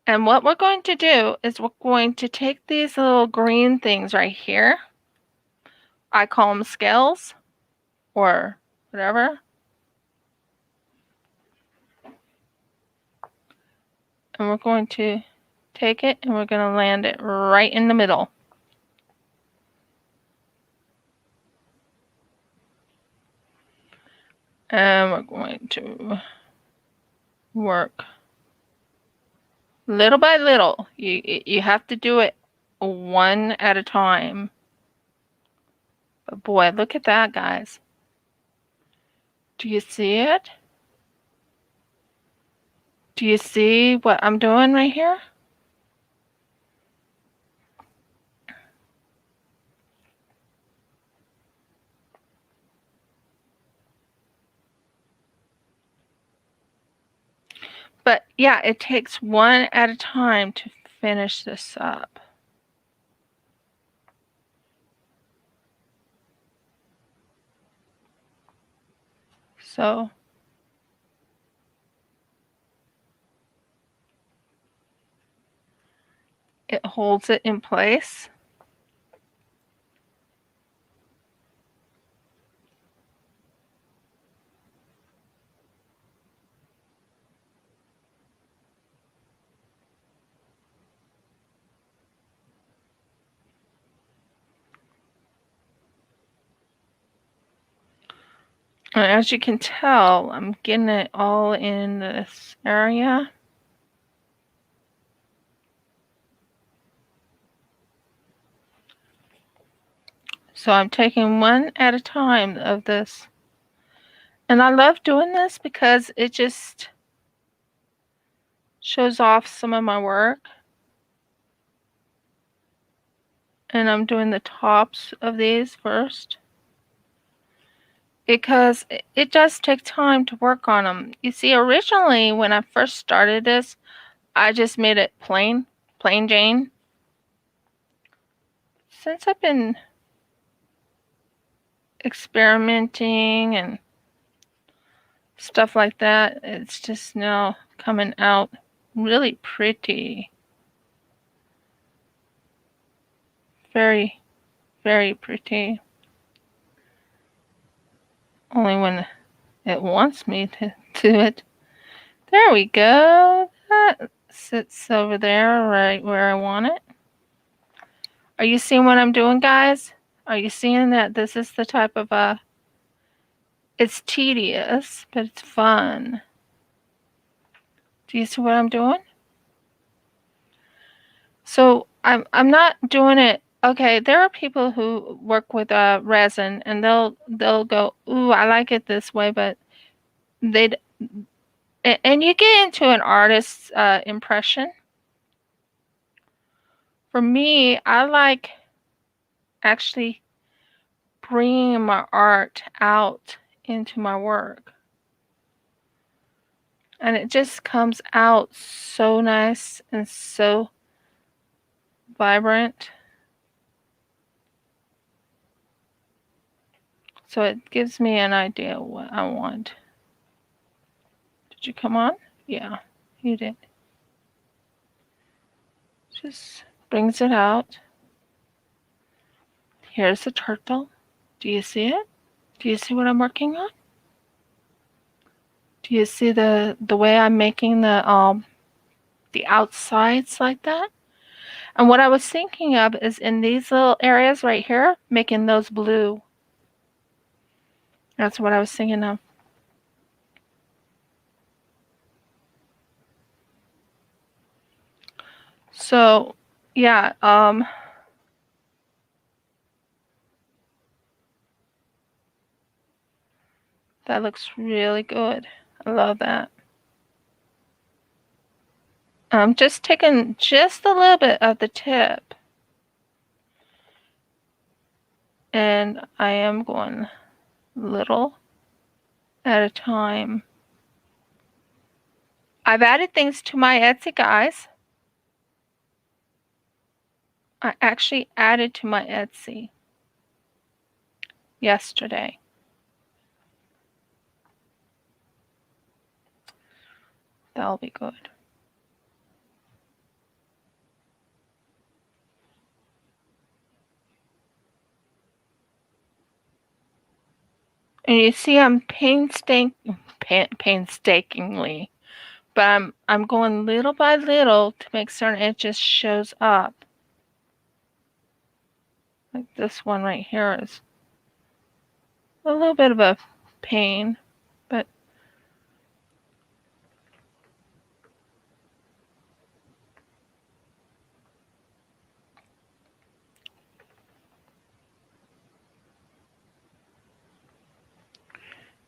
Speaker 1: And what we're going to do is we're going to take these little green things right here. I call them scales or whatever. And we're going to take it and we're going to land it right in the middle. And we're going to work little by little. You have to do it one at a time. But boy, look at that, guys. Do you see it? Do you see what I'm doing right here? But yeah, it takes one at a time to finish this up. So it holds it in place. And as you can tell, I'm getting it all in this area. So I'm taking one at a time of this. And I love doing this because it just shows off some of my work. And I'm doing the tops of these first. Because it does take time to work on them. You see, originally when I first started this, I just made it plain Jane. Since I've been experimenting and stuff like that. It's just now coming out really pretty. Very, very pretty. Only when it wants me to do it. There we go. That sits over there right where I want it. Are you seeing what I'm doing, guys? Are you seeing that this is the type of it's tedious, but it's fun. Do you see what I'm doing? So I'm not doing it. Okay, there are people who work with resin, and they'll go, "Ooh, I like it this way," but they and you get into an artist's impression. For me, I like actually bringing my art out into my work, and it just comes out so nice and so vibrant. So it gives me an idea of what I want. Did you come on? Yeah, you did. Just brings it out. Here's the turtle. Do you see it? Do you see what I'm working on? Do you see the way I'm making the outsides like that? And what I was thinking of is in these little areas right here, making those blue. That's what I was thinking of. So, yeah, that looks really good. I love that. I'm just taking just a little bit of the tip. And I am going little at a time. I've added things to my Etsy, guys. I actually added to my Etsy yesterday. That'll be good. And you see I'm painstakingly, but I'm going little by little to make certain it just shows up. Like this one right here is a little bit of a pain, but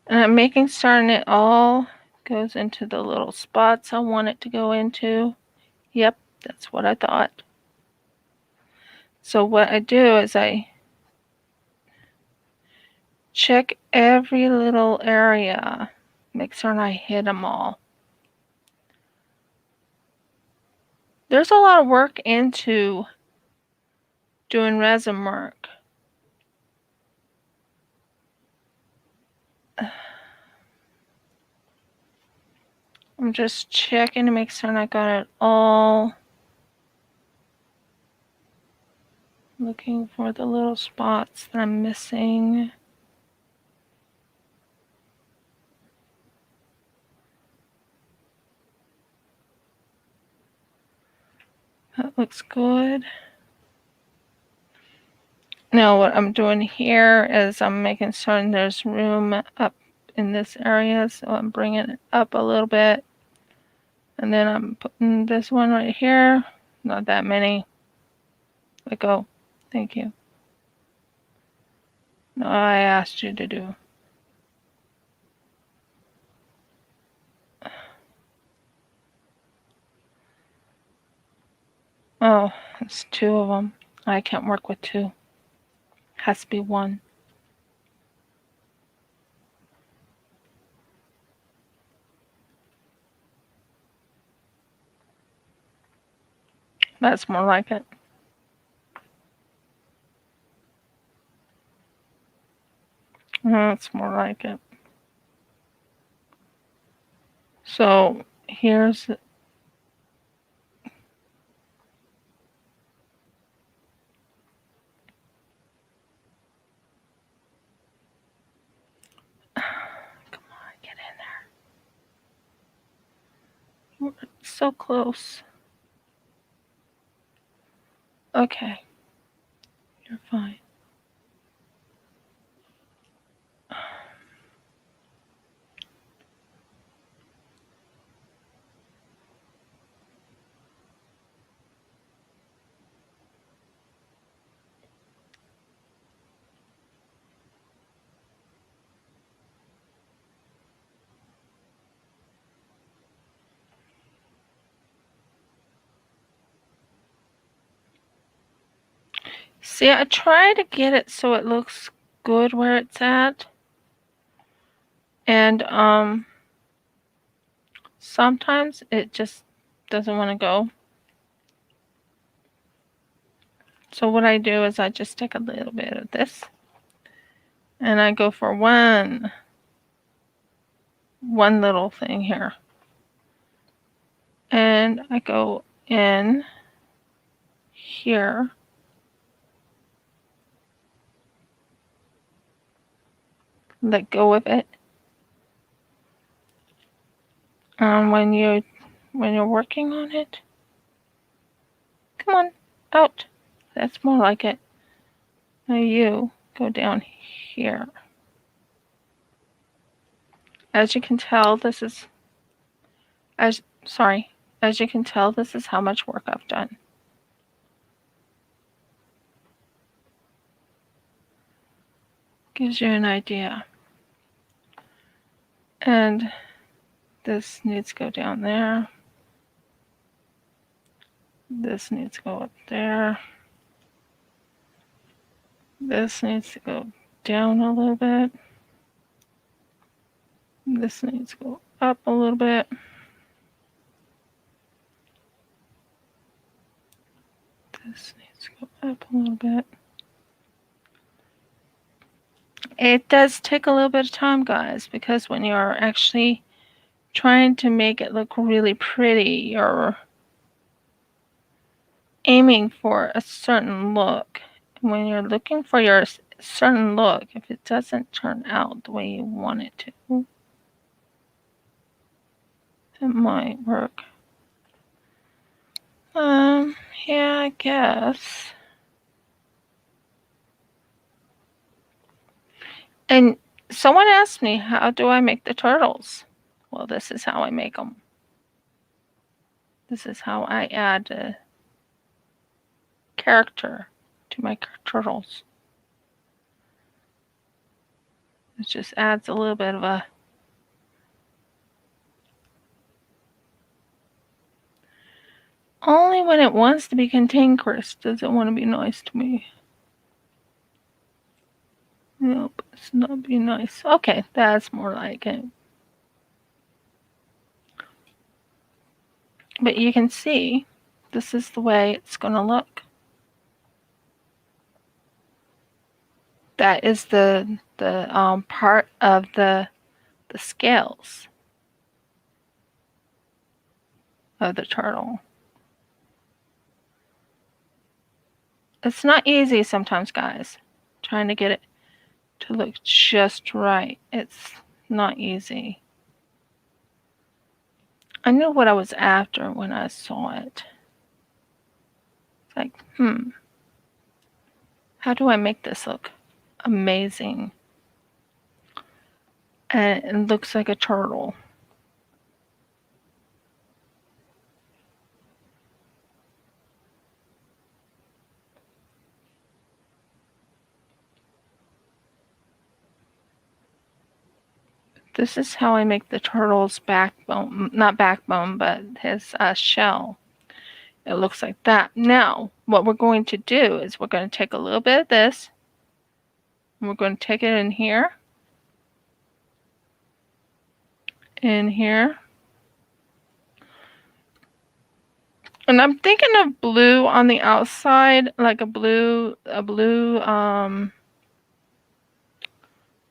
Speaker 1: and I'm making certain it all goes into the little spots I want it to go into. Yep, that's what I thought. So what I do is I check every little area, make certain I hit them all. There's a lot of work into doing resin work. I'm just checking to make certain I got it all. Looking for the little spots that I'm missing. That looks good. Now what I'm doing here is I'm making certain there's room up in this area, so I'm bringing it up a little bit. And then I'm putting this one right here. Not that many. Let go. Thank you. No, I asked you to do. Oh, it's two of them. I can't work with two. Has to be one. That's more like it. That's more like it. So here's come on, get in there. We're so close. Okay, you're fine. See, I try to get it so it looks good where it's at. And sometimes it just doesn't want to go. So what I do is I just take a little bit of this and I go for one little thing here. And I go in here. Let go of it. When you're working on it, come on, out. That's more like it. Now you go down here. As you can tell, this is as you can tell, this is how much work I've done. Gives you an idea. And this needs to go down there. This needs to go up there. This needs to go down a little bit. This needs to go up a little bit. This needs to go up a little bit. It does take a little bit of time, guys, because when you're actually trying to make it look really pretty, you're aiming for a certain look. When you're looking for your certain look, if it doesn't turn out the way you want it to, it might work. Yeah, I guess. And someone asked me, how do I make the turtles? Well, this is how I make them. This is how I add a character to my turtles. It just adds a little bit of a only when it wants to be cantankerous does it want to be nice to me. Nope, it's not being nice. Okay, that's more like it. But you can see this is the way it's going to look. That is the part of the scales of the turtle. It's not easy sometimes, guys, trying to get it to look just right. It's not easy. I knew what I was after when I saw it. It's like, how do I make this look amazing? And it looks like a turtle. This is how I make the turtle's backbone, not backbone, but his shell. It looks like that. Now, what we're going to do is we're going to take a little bit of this, and we're going to take it in here, and I'm thinking of blue on the outside, like a blue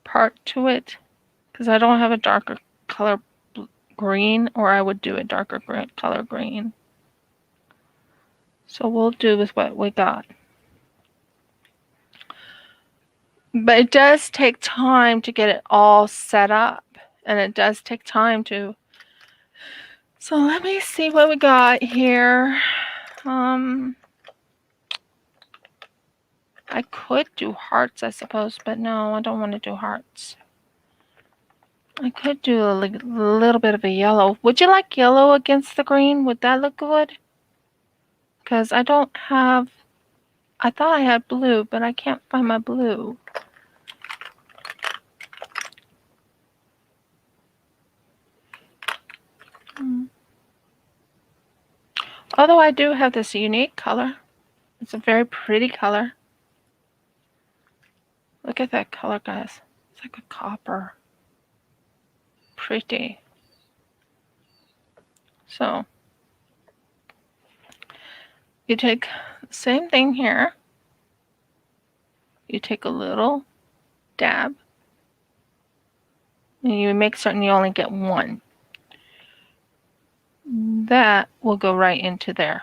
Speaker 1: part to it, because I don't have a darker color green, or I would do a darker color green. So we'll do with what we got. But it does take time to get it all set up, and it does take time to. So let me see what we got here. I could do hearts, I suppose, but no, I don't want to do hearts. I could do a little bit of a yellow. Would you like yellow against the green? Would that look good? Because I don't have... I thought I had blue, but I can't find my blue. Although I do have this unique color. It's a very pretty color. Look at that color, guys. It's like a copper. Pretty. So, you take the same thing here. You take a little dab. And you make certain you only get one. That will go right into there.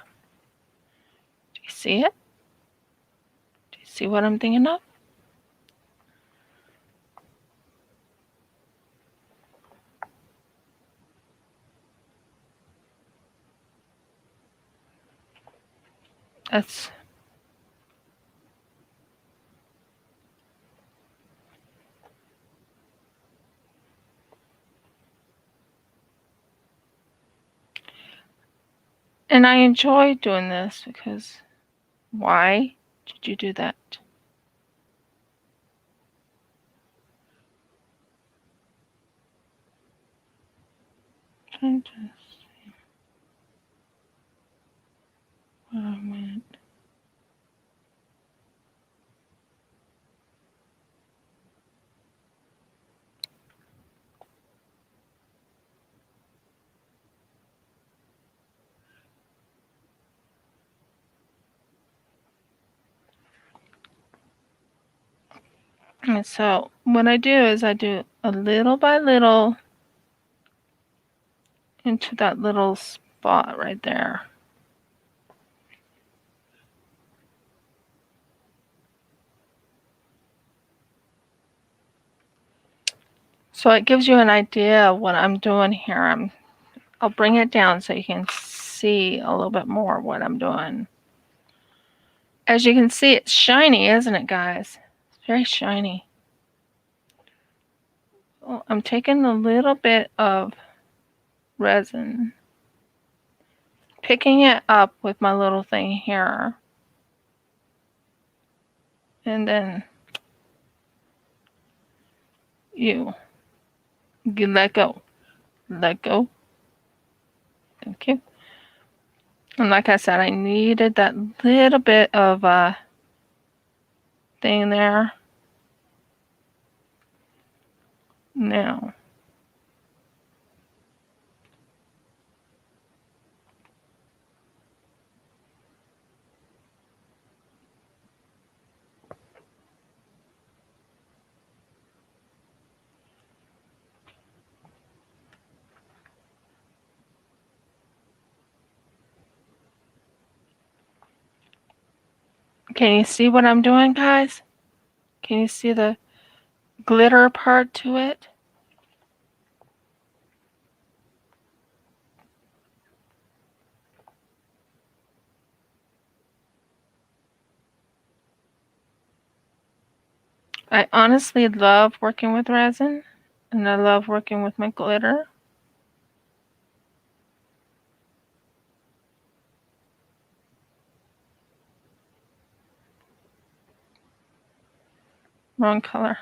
Speaker 1: Do you see it? Do you see what I'm thinking of? That's... And I enjoy doing this because why did you do that? Trying to see what I meant. And so what I do is I do a little by little into that little spot right there. So it gives you an idea of what I'm doing here. I'll bring it down so you can see a little bit more what I'm doing. As you can see, it's shiny, isn't it, guys? It's very shiny. Well, I'm taking a little bit of resin, picking it up with my little thing here, and then you let go. Let go. Thank you. And like I said, I needed that little bit of thing there. Now, can you see what I'm doing, guys? Can you see the glitter part to it? I honestly love working with resin, and I love working with my glitter. Wrong color.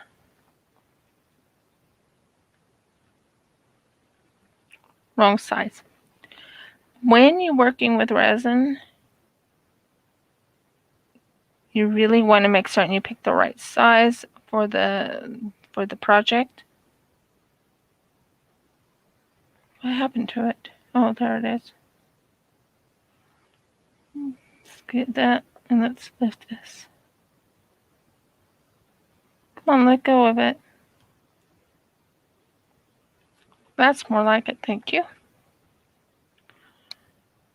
Speaker 1: Wrong size. When you're working with resin, you really want to make certain you pick the right size for the project. What happened to it? Oh, there it is. Let's get that, and let's lift this. Come on, let go of it. That's more like it, thank you.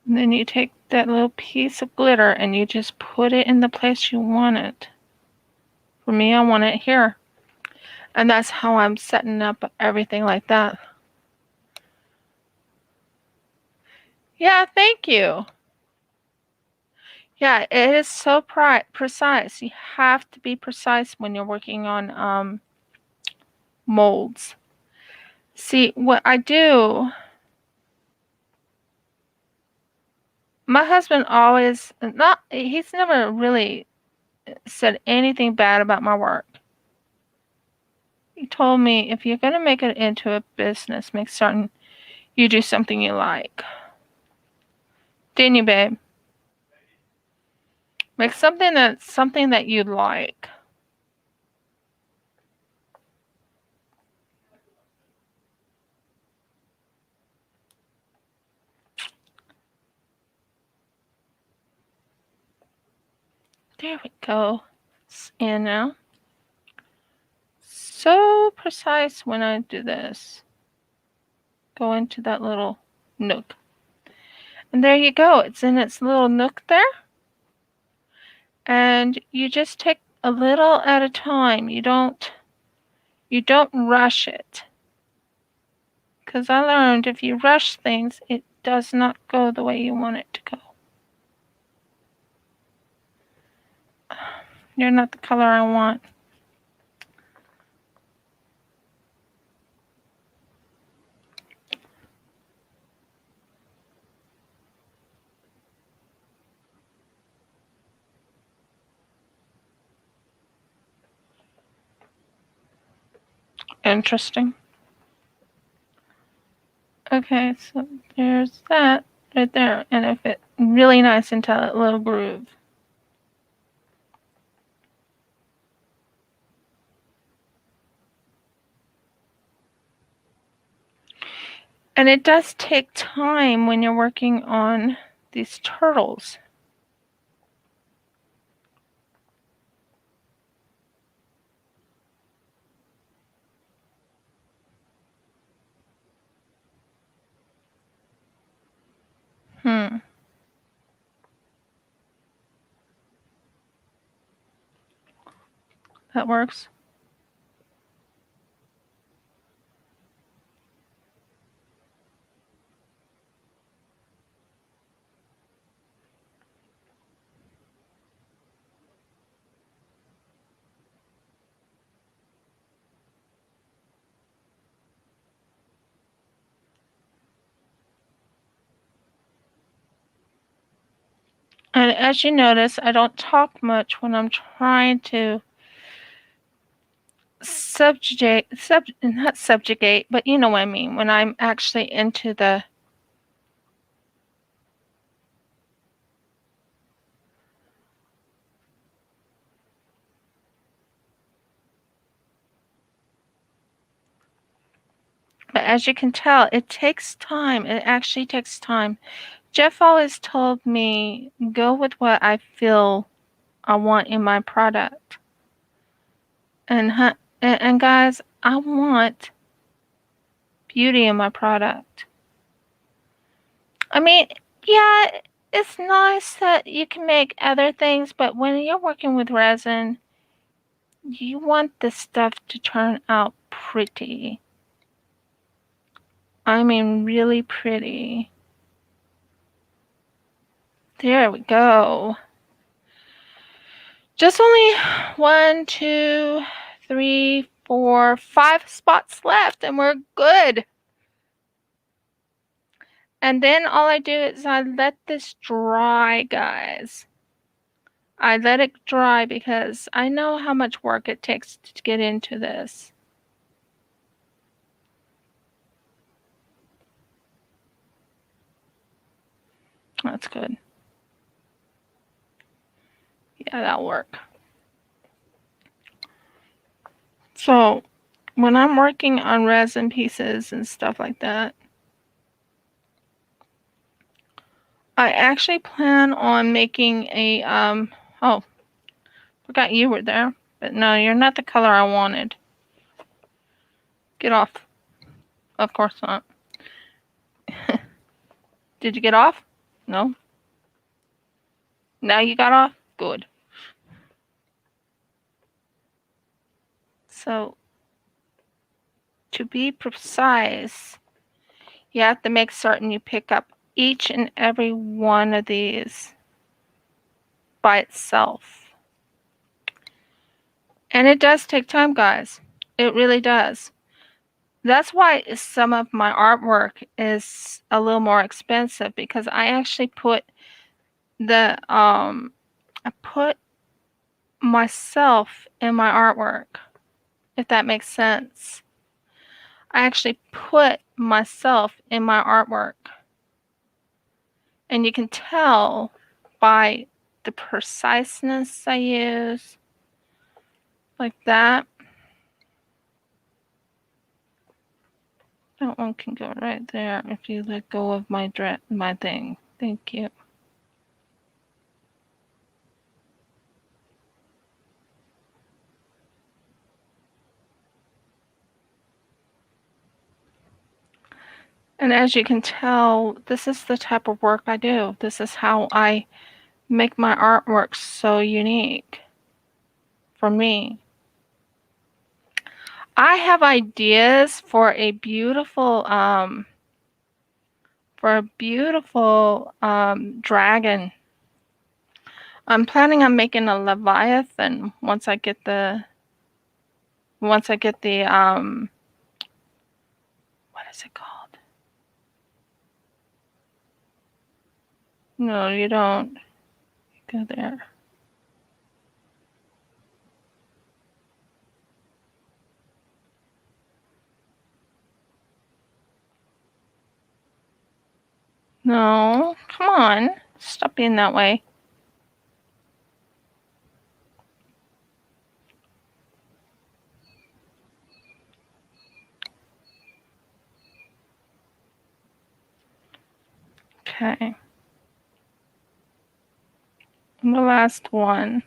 Speaker 1: And then you take that little piece of glitter and you just put it in the place you want it. For me, I want it here. And that's how I'm setting up everything like that. Yeah, thank you. Yeah, it is so precise. You have to be precise when you're working on molds. See, what I do, my husband always, he's never really said anything bad about my work. He told me, if you're going to make it into a business, make certain you do something you like. Didn't you, babe? Make something that you like. There we go. It's in now. So precise when I do this. Go into that little nook. And there you go. It's in its little nook there. And you just take a little at a time. You don't rush it. Because I learned if you rush things, it does not go the way you want it to go. You're not the color I want. Interesting. Okay, so there's that right there. And it fit really nice into that little groove. And it does take time when you're working on these turtles. That works. And as you notice, I don't talk much when I'm trying to not subjugate, but you know what I mean, when I'm actually into the but as you can tell, it takes time. It actually takes time. Jeff always told me, go with what I feel I want in my product. And guys, I want beauty in my product. I mean, yeah, it's nice that you can make other things, but when you're working with resin, you want the stuff to turn out pretty. I mean, really pretty. There we go. Just only 1, 2, 3, 4, 5 spots left, and we're good. And then all I do is I let this dry, guys. I let it dry because I know how much work it takes to get into this. That's good. Yeah, that'll work. So when I'm working on resin pieces and stuff like that, I actually plan on making a, oh, forgot you were there. But no, you're not the color I wanted. Get off. Of course not. Did you get off? No? Now you got off? Good. So, to be precise, you have to make certain you pick up each and every one of these by itself. And it does take time, guys. It really does. That's why some of my artwork is a little more expensive, because I actually put I put myself in my artwork, if that makes sense. I actually put myself in my artwork. And you can tell by the preciseness I use, like that. That one can go right there if you let go of my thing. Thank you. And as you can tell, this is the type of work I do. This is how I make my artwork so unique for me. I have ideas for a beautiful dragon. I'm planning on making a Leviathan once I get the what is it called? No, you don't go there. No, come on. Stop being that way. Okay. The last one,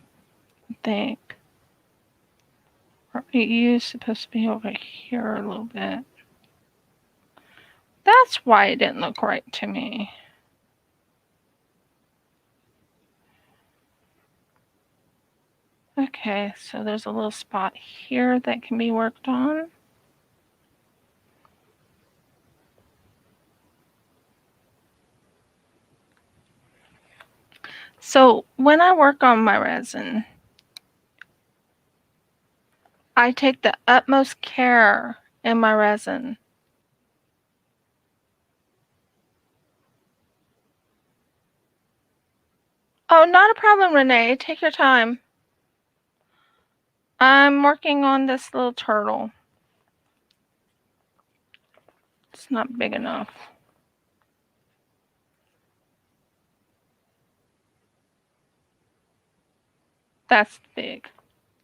Speaker 1: I think. Are you supposed to be over here a little bit? That's why it didn't look right to me. Okay, so there's a little spot here that can be worked on. So when I work on my resin, I take the utmost care in my resin. Oh, not a problem, Renee. Take your time. I'm working on this little turtle. It's not big enough. That's big.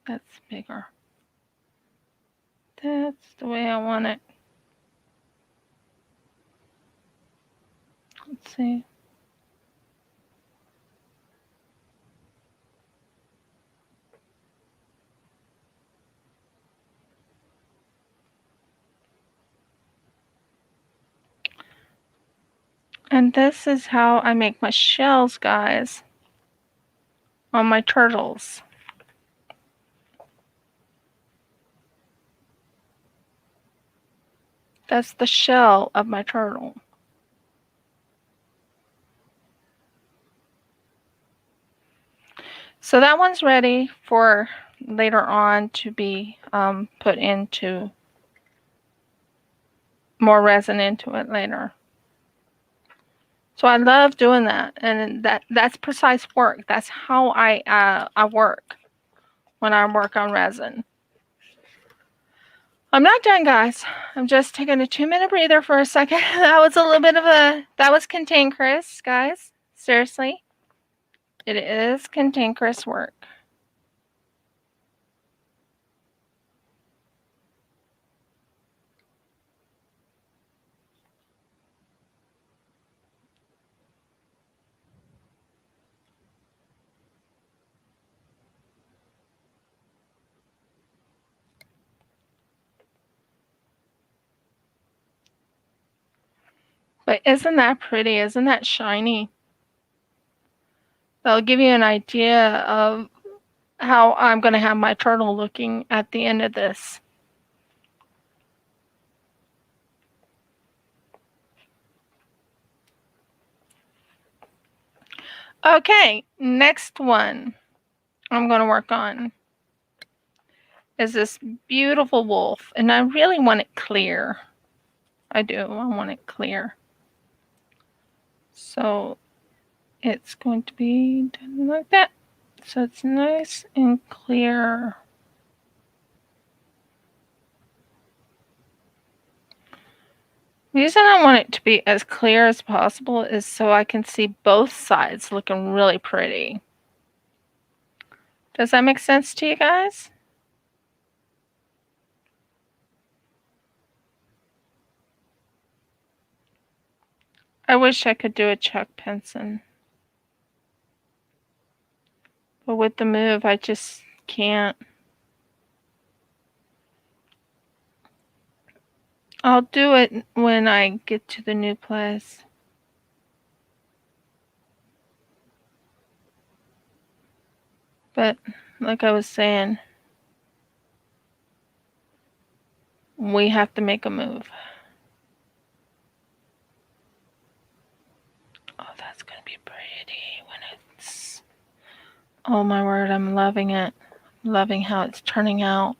Speaker 1: That's bigger. That's the way I want it. Let's see. And this is how I make my shells, guys, on my turtles. That's the shell of my turtle. So that one's ready for later on to be put into more resin into it later. So I love doing that, and that's precise work. That's how I work when I work on resin. I'm not done, guys. I'm just taking a 2-minute breather for a second. That was a little bit of that was cantankerous, guys. Seriously. It is cantankerous work. But isn't that pretty? Isn't that shiny? That'll give you an idea of how I'm going to have my turtle looking at the end of this. Okay, next one I'm going to work on is this beautiful wolf, and I really want it clear. I do. I want it clear. So it's going to be done like that. So it's nice and clear. The reason I want it to be as clear as possible is so I can see both sides looking really pretty. Does that make sense to you guys? I wish I could do a Chuck Penson. But with the move, I just can't. I'll do it when I get to the new place. But like I was saying, we have to make a move. Oh, that's going to be pretty when it's... Oh my word, I'm loving it. Loving how it's turning out.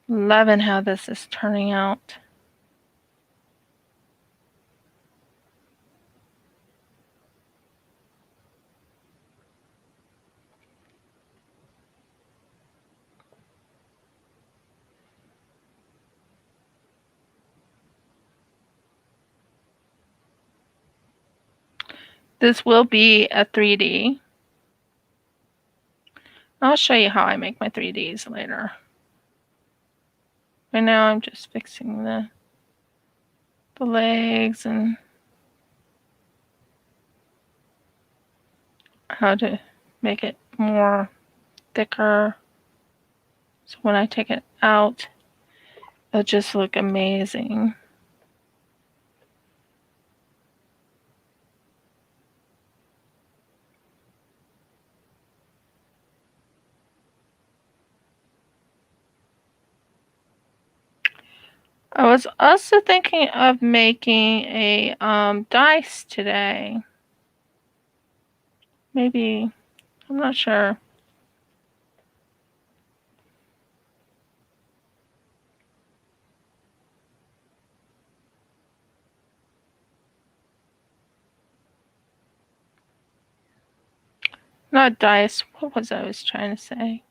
Speaker 1: Loving how this is turning out. This will be a 3D. I'll show you how I make my 3Ds later. Right now I'm just fixing the legs and how to make it more thicker. So when I take it out, it'll just look amazing. I was also thinking of making a dice today. Maybe, I'm not sure. Not dice. What was I was trying to say?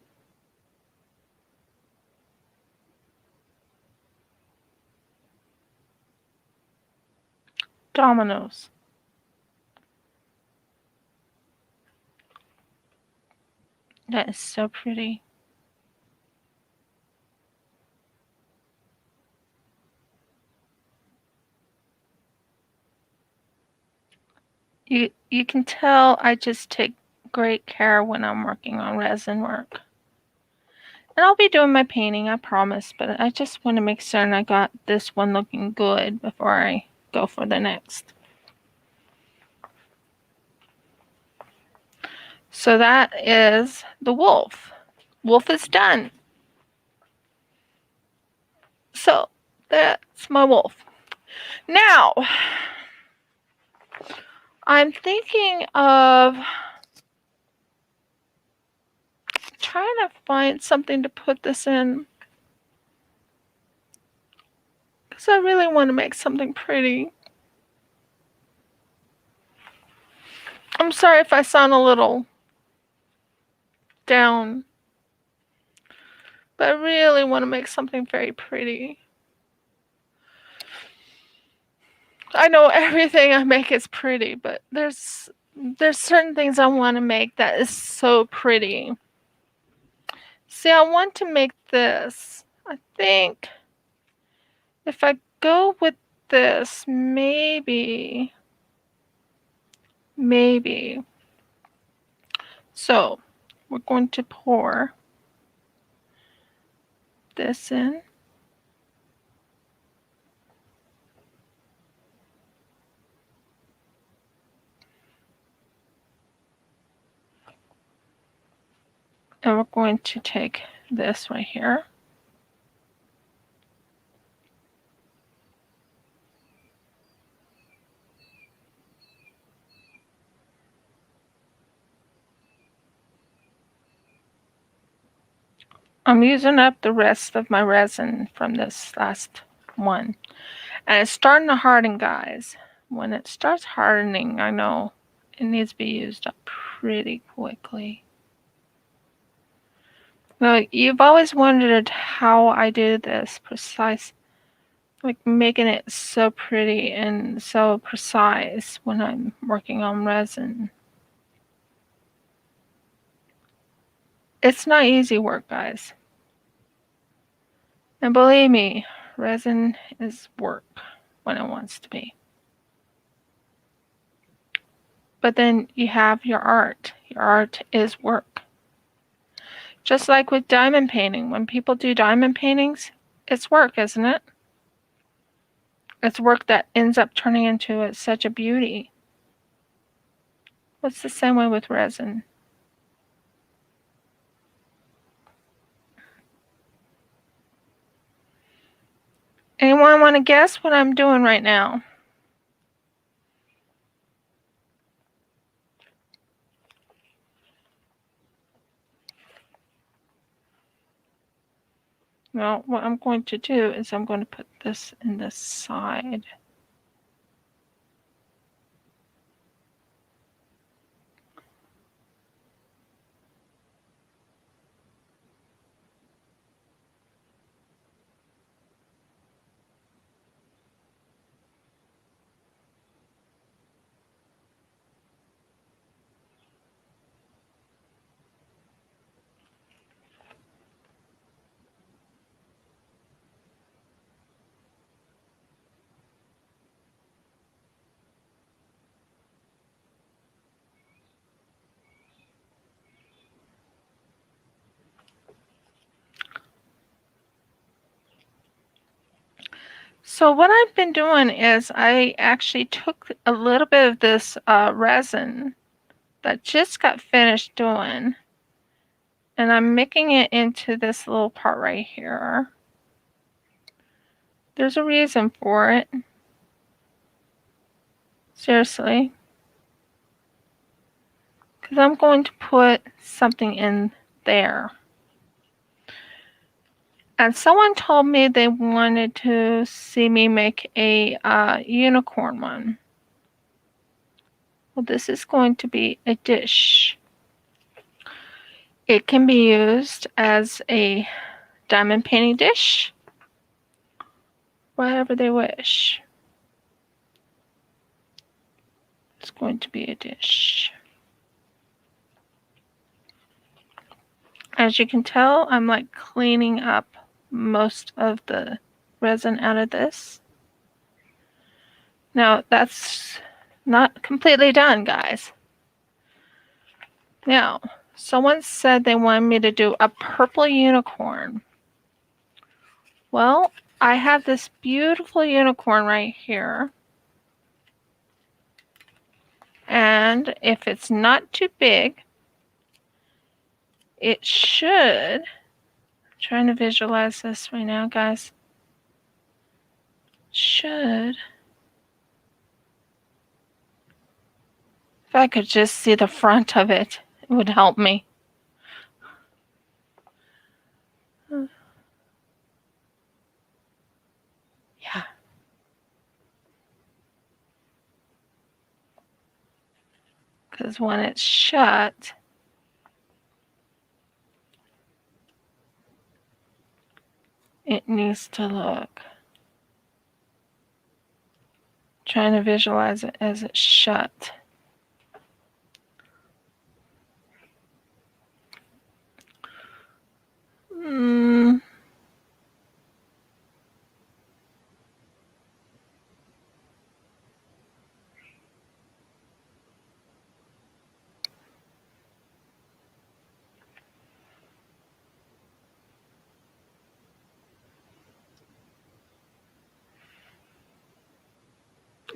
Speaker 1: Dominoes. That is so pretty. You can tell I just take great care when I'm working on resin work. And I'll be doing my painting, I promise, but I just want to make certain I got this one looking good before I go for the next. So that is the wolf. Wolf is done. So that's my wolf. Now, I'm thinking of trying to find something to put this in, because I really want to make something pretty. I'm sorry if I sound a little down, but I really want to make something very pretty. I know everything I make is pretty, but there's certain things I want to make that is so pretty. See, I want to make this. I think if I go with this, maybe. So we're going to pour this in. And we're going to take this right here. I'm using up the rest of my resin from this last one. And it's starting to harden, guys. When it starts hardening, I know it needs to be used up pretty quickly. Now, you've always wondered how I do this precise, like making it so pretty and so precise when I'm working on resin. It's not easy work, guys. And believe me, resin is work when it wants to be. But then you have your art. Your art is work. Just like with diamond painting. When people do diamond paintings, it's work, isn't it? It's work that ends up turning into such a beauty. It's the same way with resin. Anyone want to guess what I'm doing right now? Well, what I'm going to do is I'm going to put this in the side. So what I've been doing is I actually took a little bit of this resin that just got finished doing, and I'm making it into this little part right here. There's a reason for it. Seriously. Because I'm going to put something in there. And someone told me they wanted to see me make a unicorn one. Well, this is going to be a dish. It can be used as a diamond painting dish, whatever they wish. It's going to be a dish. As you can tell, I'm like cleaning up most of the resin out of this. Now, that's not completely done, guys. Now, someone said they wanted me to do a purple unicorn. Well, I have this beautiful unicorn right here. And if it's not too big, it should, I'm trying to visualize this right now, guys. Should, if I could just see the front of it, it would help me. Yeah. Because when it's shut, it needs to look. Trying to visualize it as it's shut.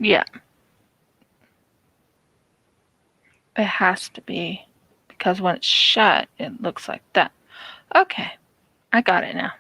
Speaker 1: Yeah. It has to be, because when it's shut, it looks like that. Okay, I got it now.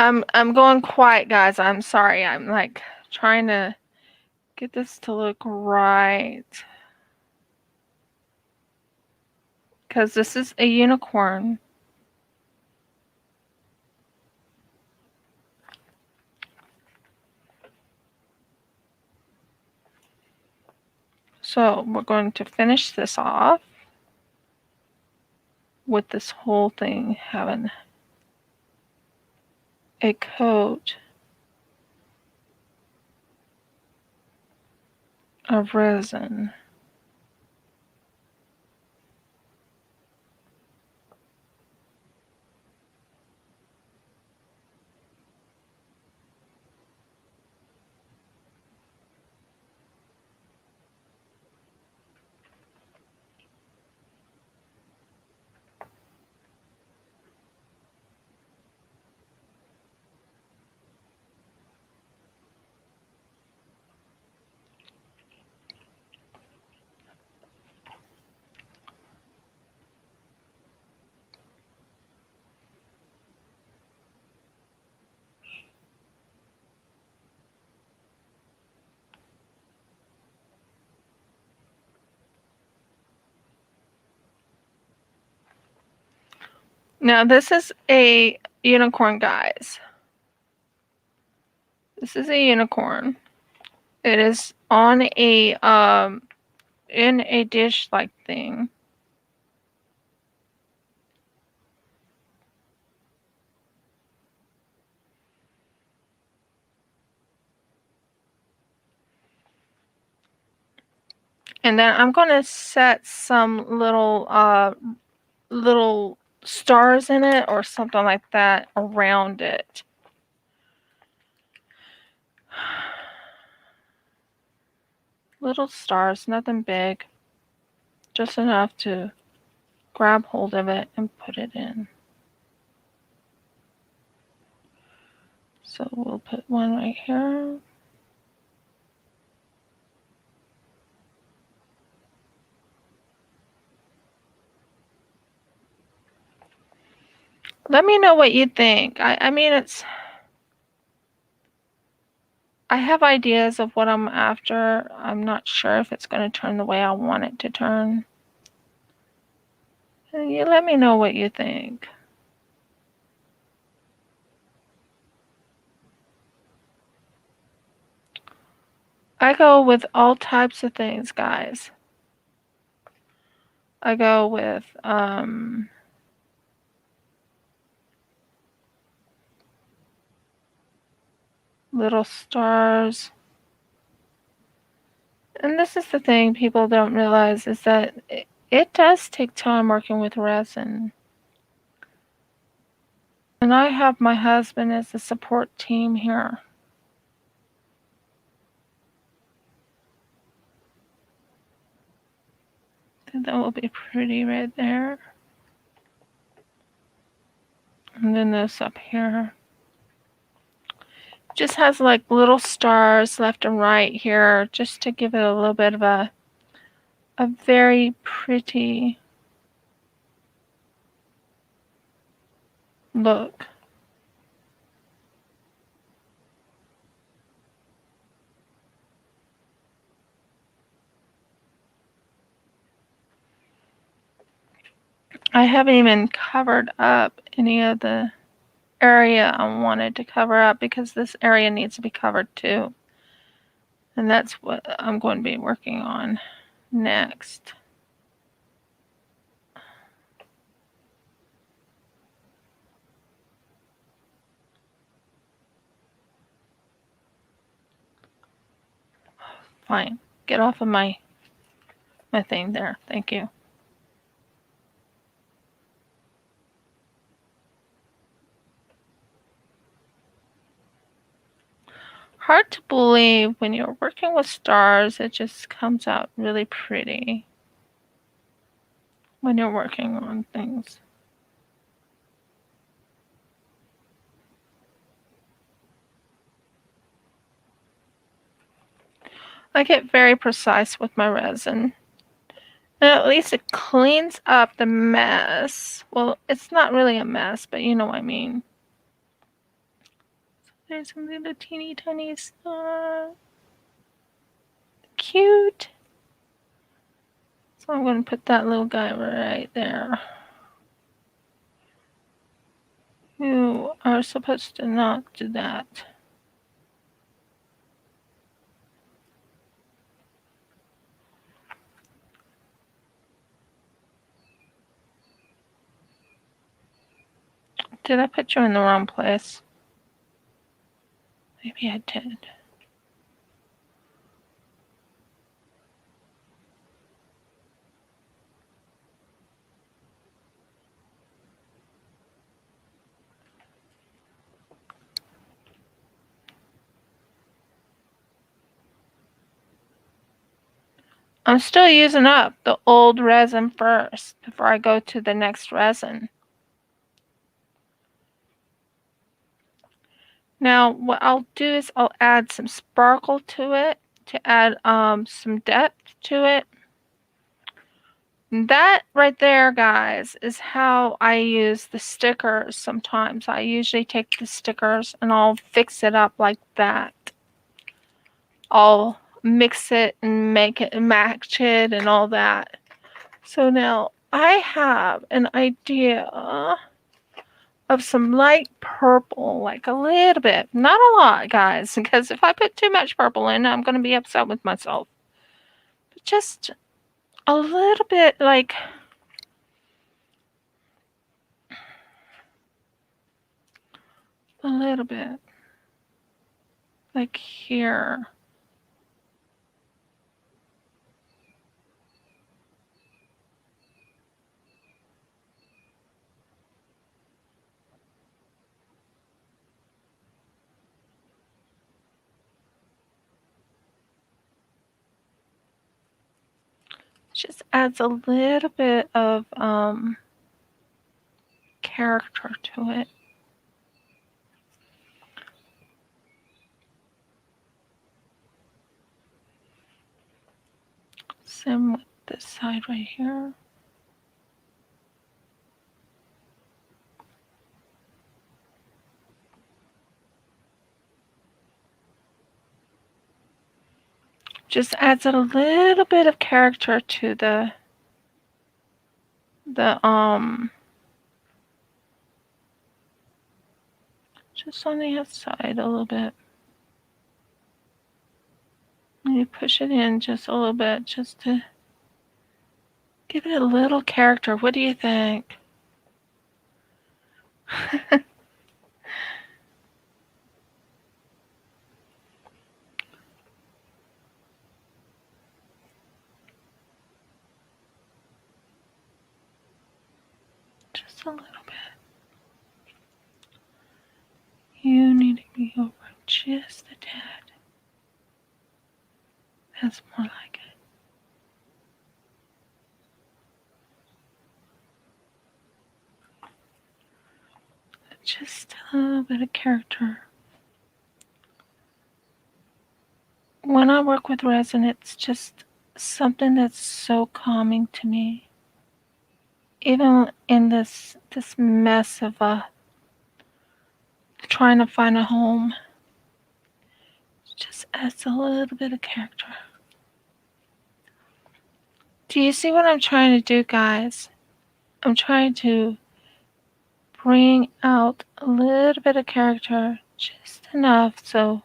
Speaker 1: I'm going quiet, guys. I'm sorry. I'm like trying to get this to look right. Because this is a unicorn. So we're going to finish this off with this whole thing having a coat of resin. Now this is a unicorn, guys. This is a unicorn. It is on a in a dish like thing. And then I'm gonna set some little stars in it or something like that around it. Little stars, nothing big. Just enough to grab hold of it and put it in. So we'll put one right here. Let me know what you think. I mean, I have ideas of what I'm after. I'm not sure if it's going to turn the way I want it to turn. You let me know what you think. I go with all types of things, guys. I go with little stars. And this is the thing people don't realize is that it does take time working with resin. And I have my husband as a support team here. I think that will be pretty right there. And then this up here. Just has like little stars left and right here, just to give it a little bit of a very pretty look. I haven't even covered up any of the area I wanted to cover up, because this area needs to be covered too. And that's what I'm going to be working on next. Fine. Get off of my thing there. Thank you. Hard to believe when you're working with stars, it just comes out really pretty when you're working on things. I get very precise with my resin. And at least it cleans up the mess. Well, it's not really a mess, but you know what I mean. There's some little teeny tiny star. Cute. So I'm going to put that little guy right there. You are supposed to not do that. Did I put you in the wrong place? Maybe I did. I'm still using up the old resin first before I go to the next resin. Now, what I'll do is I'll add some sparkle to it to add some depth to it. That right there, guys, is how I use the stickers sometimes. I usually take the stickers and I'll fix it up like that. I'll mix it and make it and match it and all that. So now I have an idea of some light purple, like a little bit. Not a lot, guys, because if I put too much purple in, I'm going to be upset with myself. But just a little bit, like a little bit, like here. Just adds a little bit of character to it. Same with this side right here. Just adds a little bit of character to the just on the outside a little bit. And you push it in just a little bit just to give it a little character. What do you think? Just a little bit. You need to be over just a tad. That's more like it. Just a little bit of character. when I work with resin, it's just something that's so calming to me. Even in this mess of trying to find a home, it just adds a little bit of character. Do you see what I'm trying to do, guys? I'm trying to bring out a little bit of character, just enough so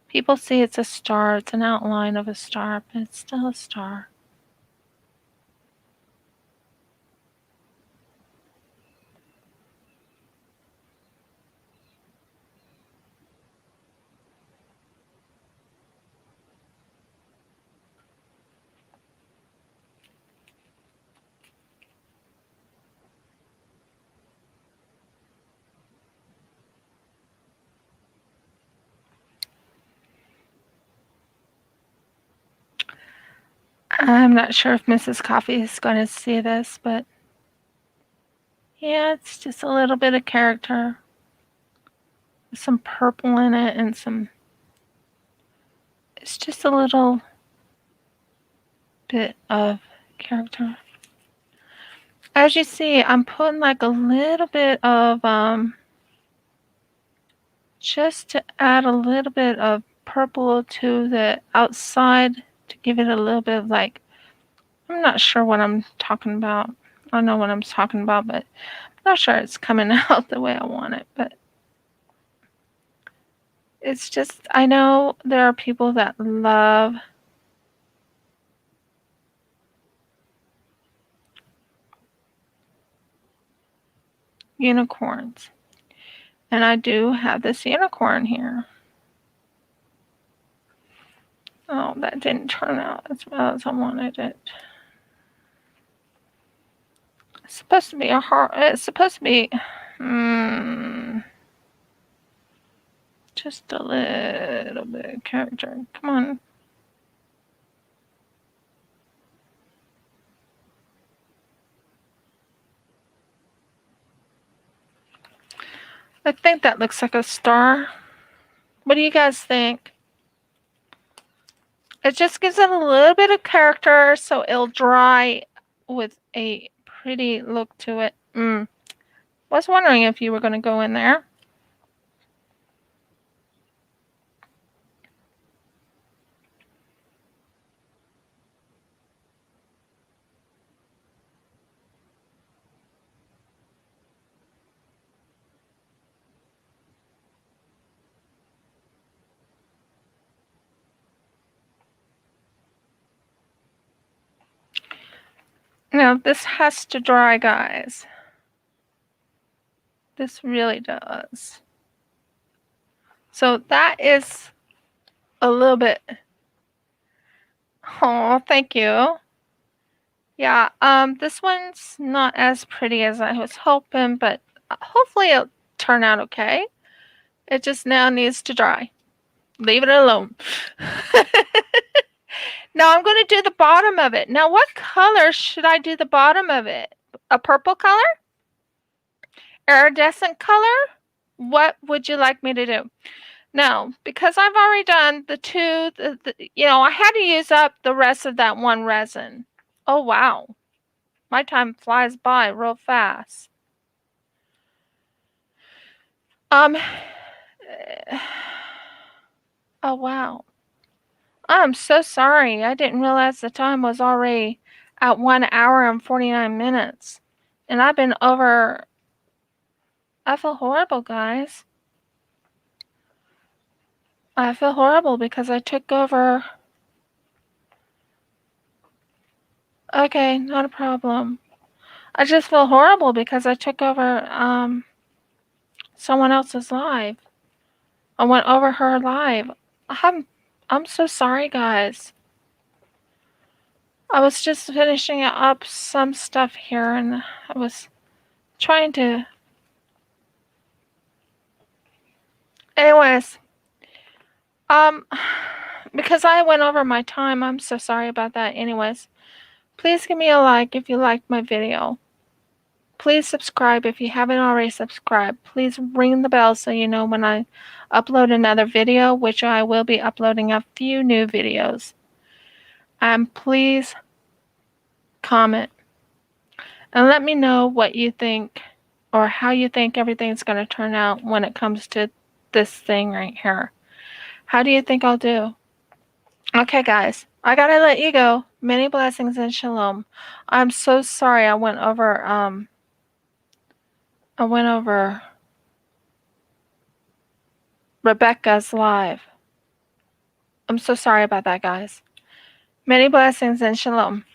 Speaker 1: people see it's a star. It's an outline of a star, but it's still a star. I'm not sure if Mrs. Coffee is going to see this, but yeah, it's just a little bit of character. Some purple in it and it's just a little bit of character. As you see, I'm putting like a little bit of, just to add a little bit of purple to the outside to give it a little bit of like, I'm not sure what I'm talking about. I know what I'm talking about, but I'm not sure it's coming out the way I want it. But it's just, I know there are people that love unicorns. And I do have this unicorn here. Oh, that didn't turn out as well as I wanted it. It's supposed to be a heart. It's supposed to be just a little bit of character. Come on. I think that looks like a star. What do you guys think? It just gives it a little bit of character so it'll dry with a pretty look to it. Was wondering if you were going to go in there. Now, this has to dry, guys. This really does. So that is a little bit. Oh, thank you. Yeah, this one's not as pretty as I was hoping, but hopefully it'll turn out okay. It just now needs to dry. Leave it alone. Now I'm going to do the bottom of it. Now, what color should I do the bottom of it? A purple color? Iridescent color? What would you like me to do? Now, because I've already done the two, I had to use up the rest of that one resin. Oh, wow. My time flies by real fast. Oh, wow. I'm so sorry. I didn't realize the time was already at 1 hour and 49 minutes. And I've been over. I feel horrible, guys. I feel horrible because I took over. Okay, not a problem. I just feel horrible because I took over someone else's live. I went over her live. I'm so sorry, guys. I was just finishing up some stuff here and I was trying to. Anyways, because I went over my time, I'm so sorry about that. Anyways, please give me a like if you liked my video. please subscribe if you haven't already subscribed. Please ring the bell so you know when I upload another video, which I will be uploading a few new videos. Please comment and let me know what you think or how you think everything's going to turn out when it comes to this thing right here. How do you think I'll do? Okay, guys, I gotta let you go. Many blessings and shalom. I'm so sorry I went over Rebecca's live. I'm so sorry about that, guys. Many blessings and shalom.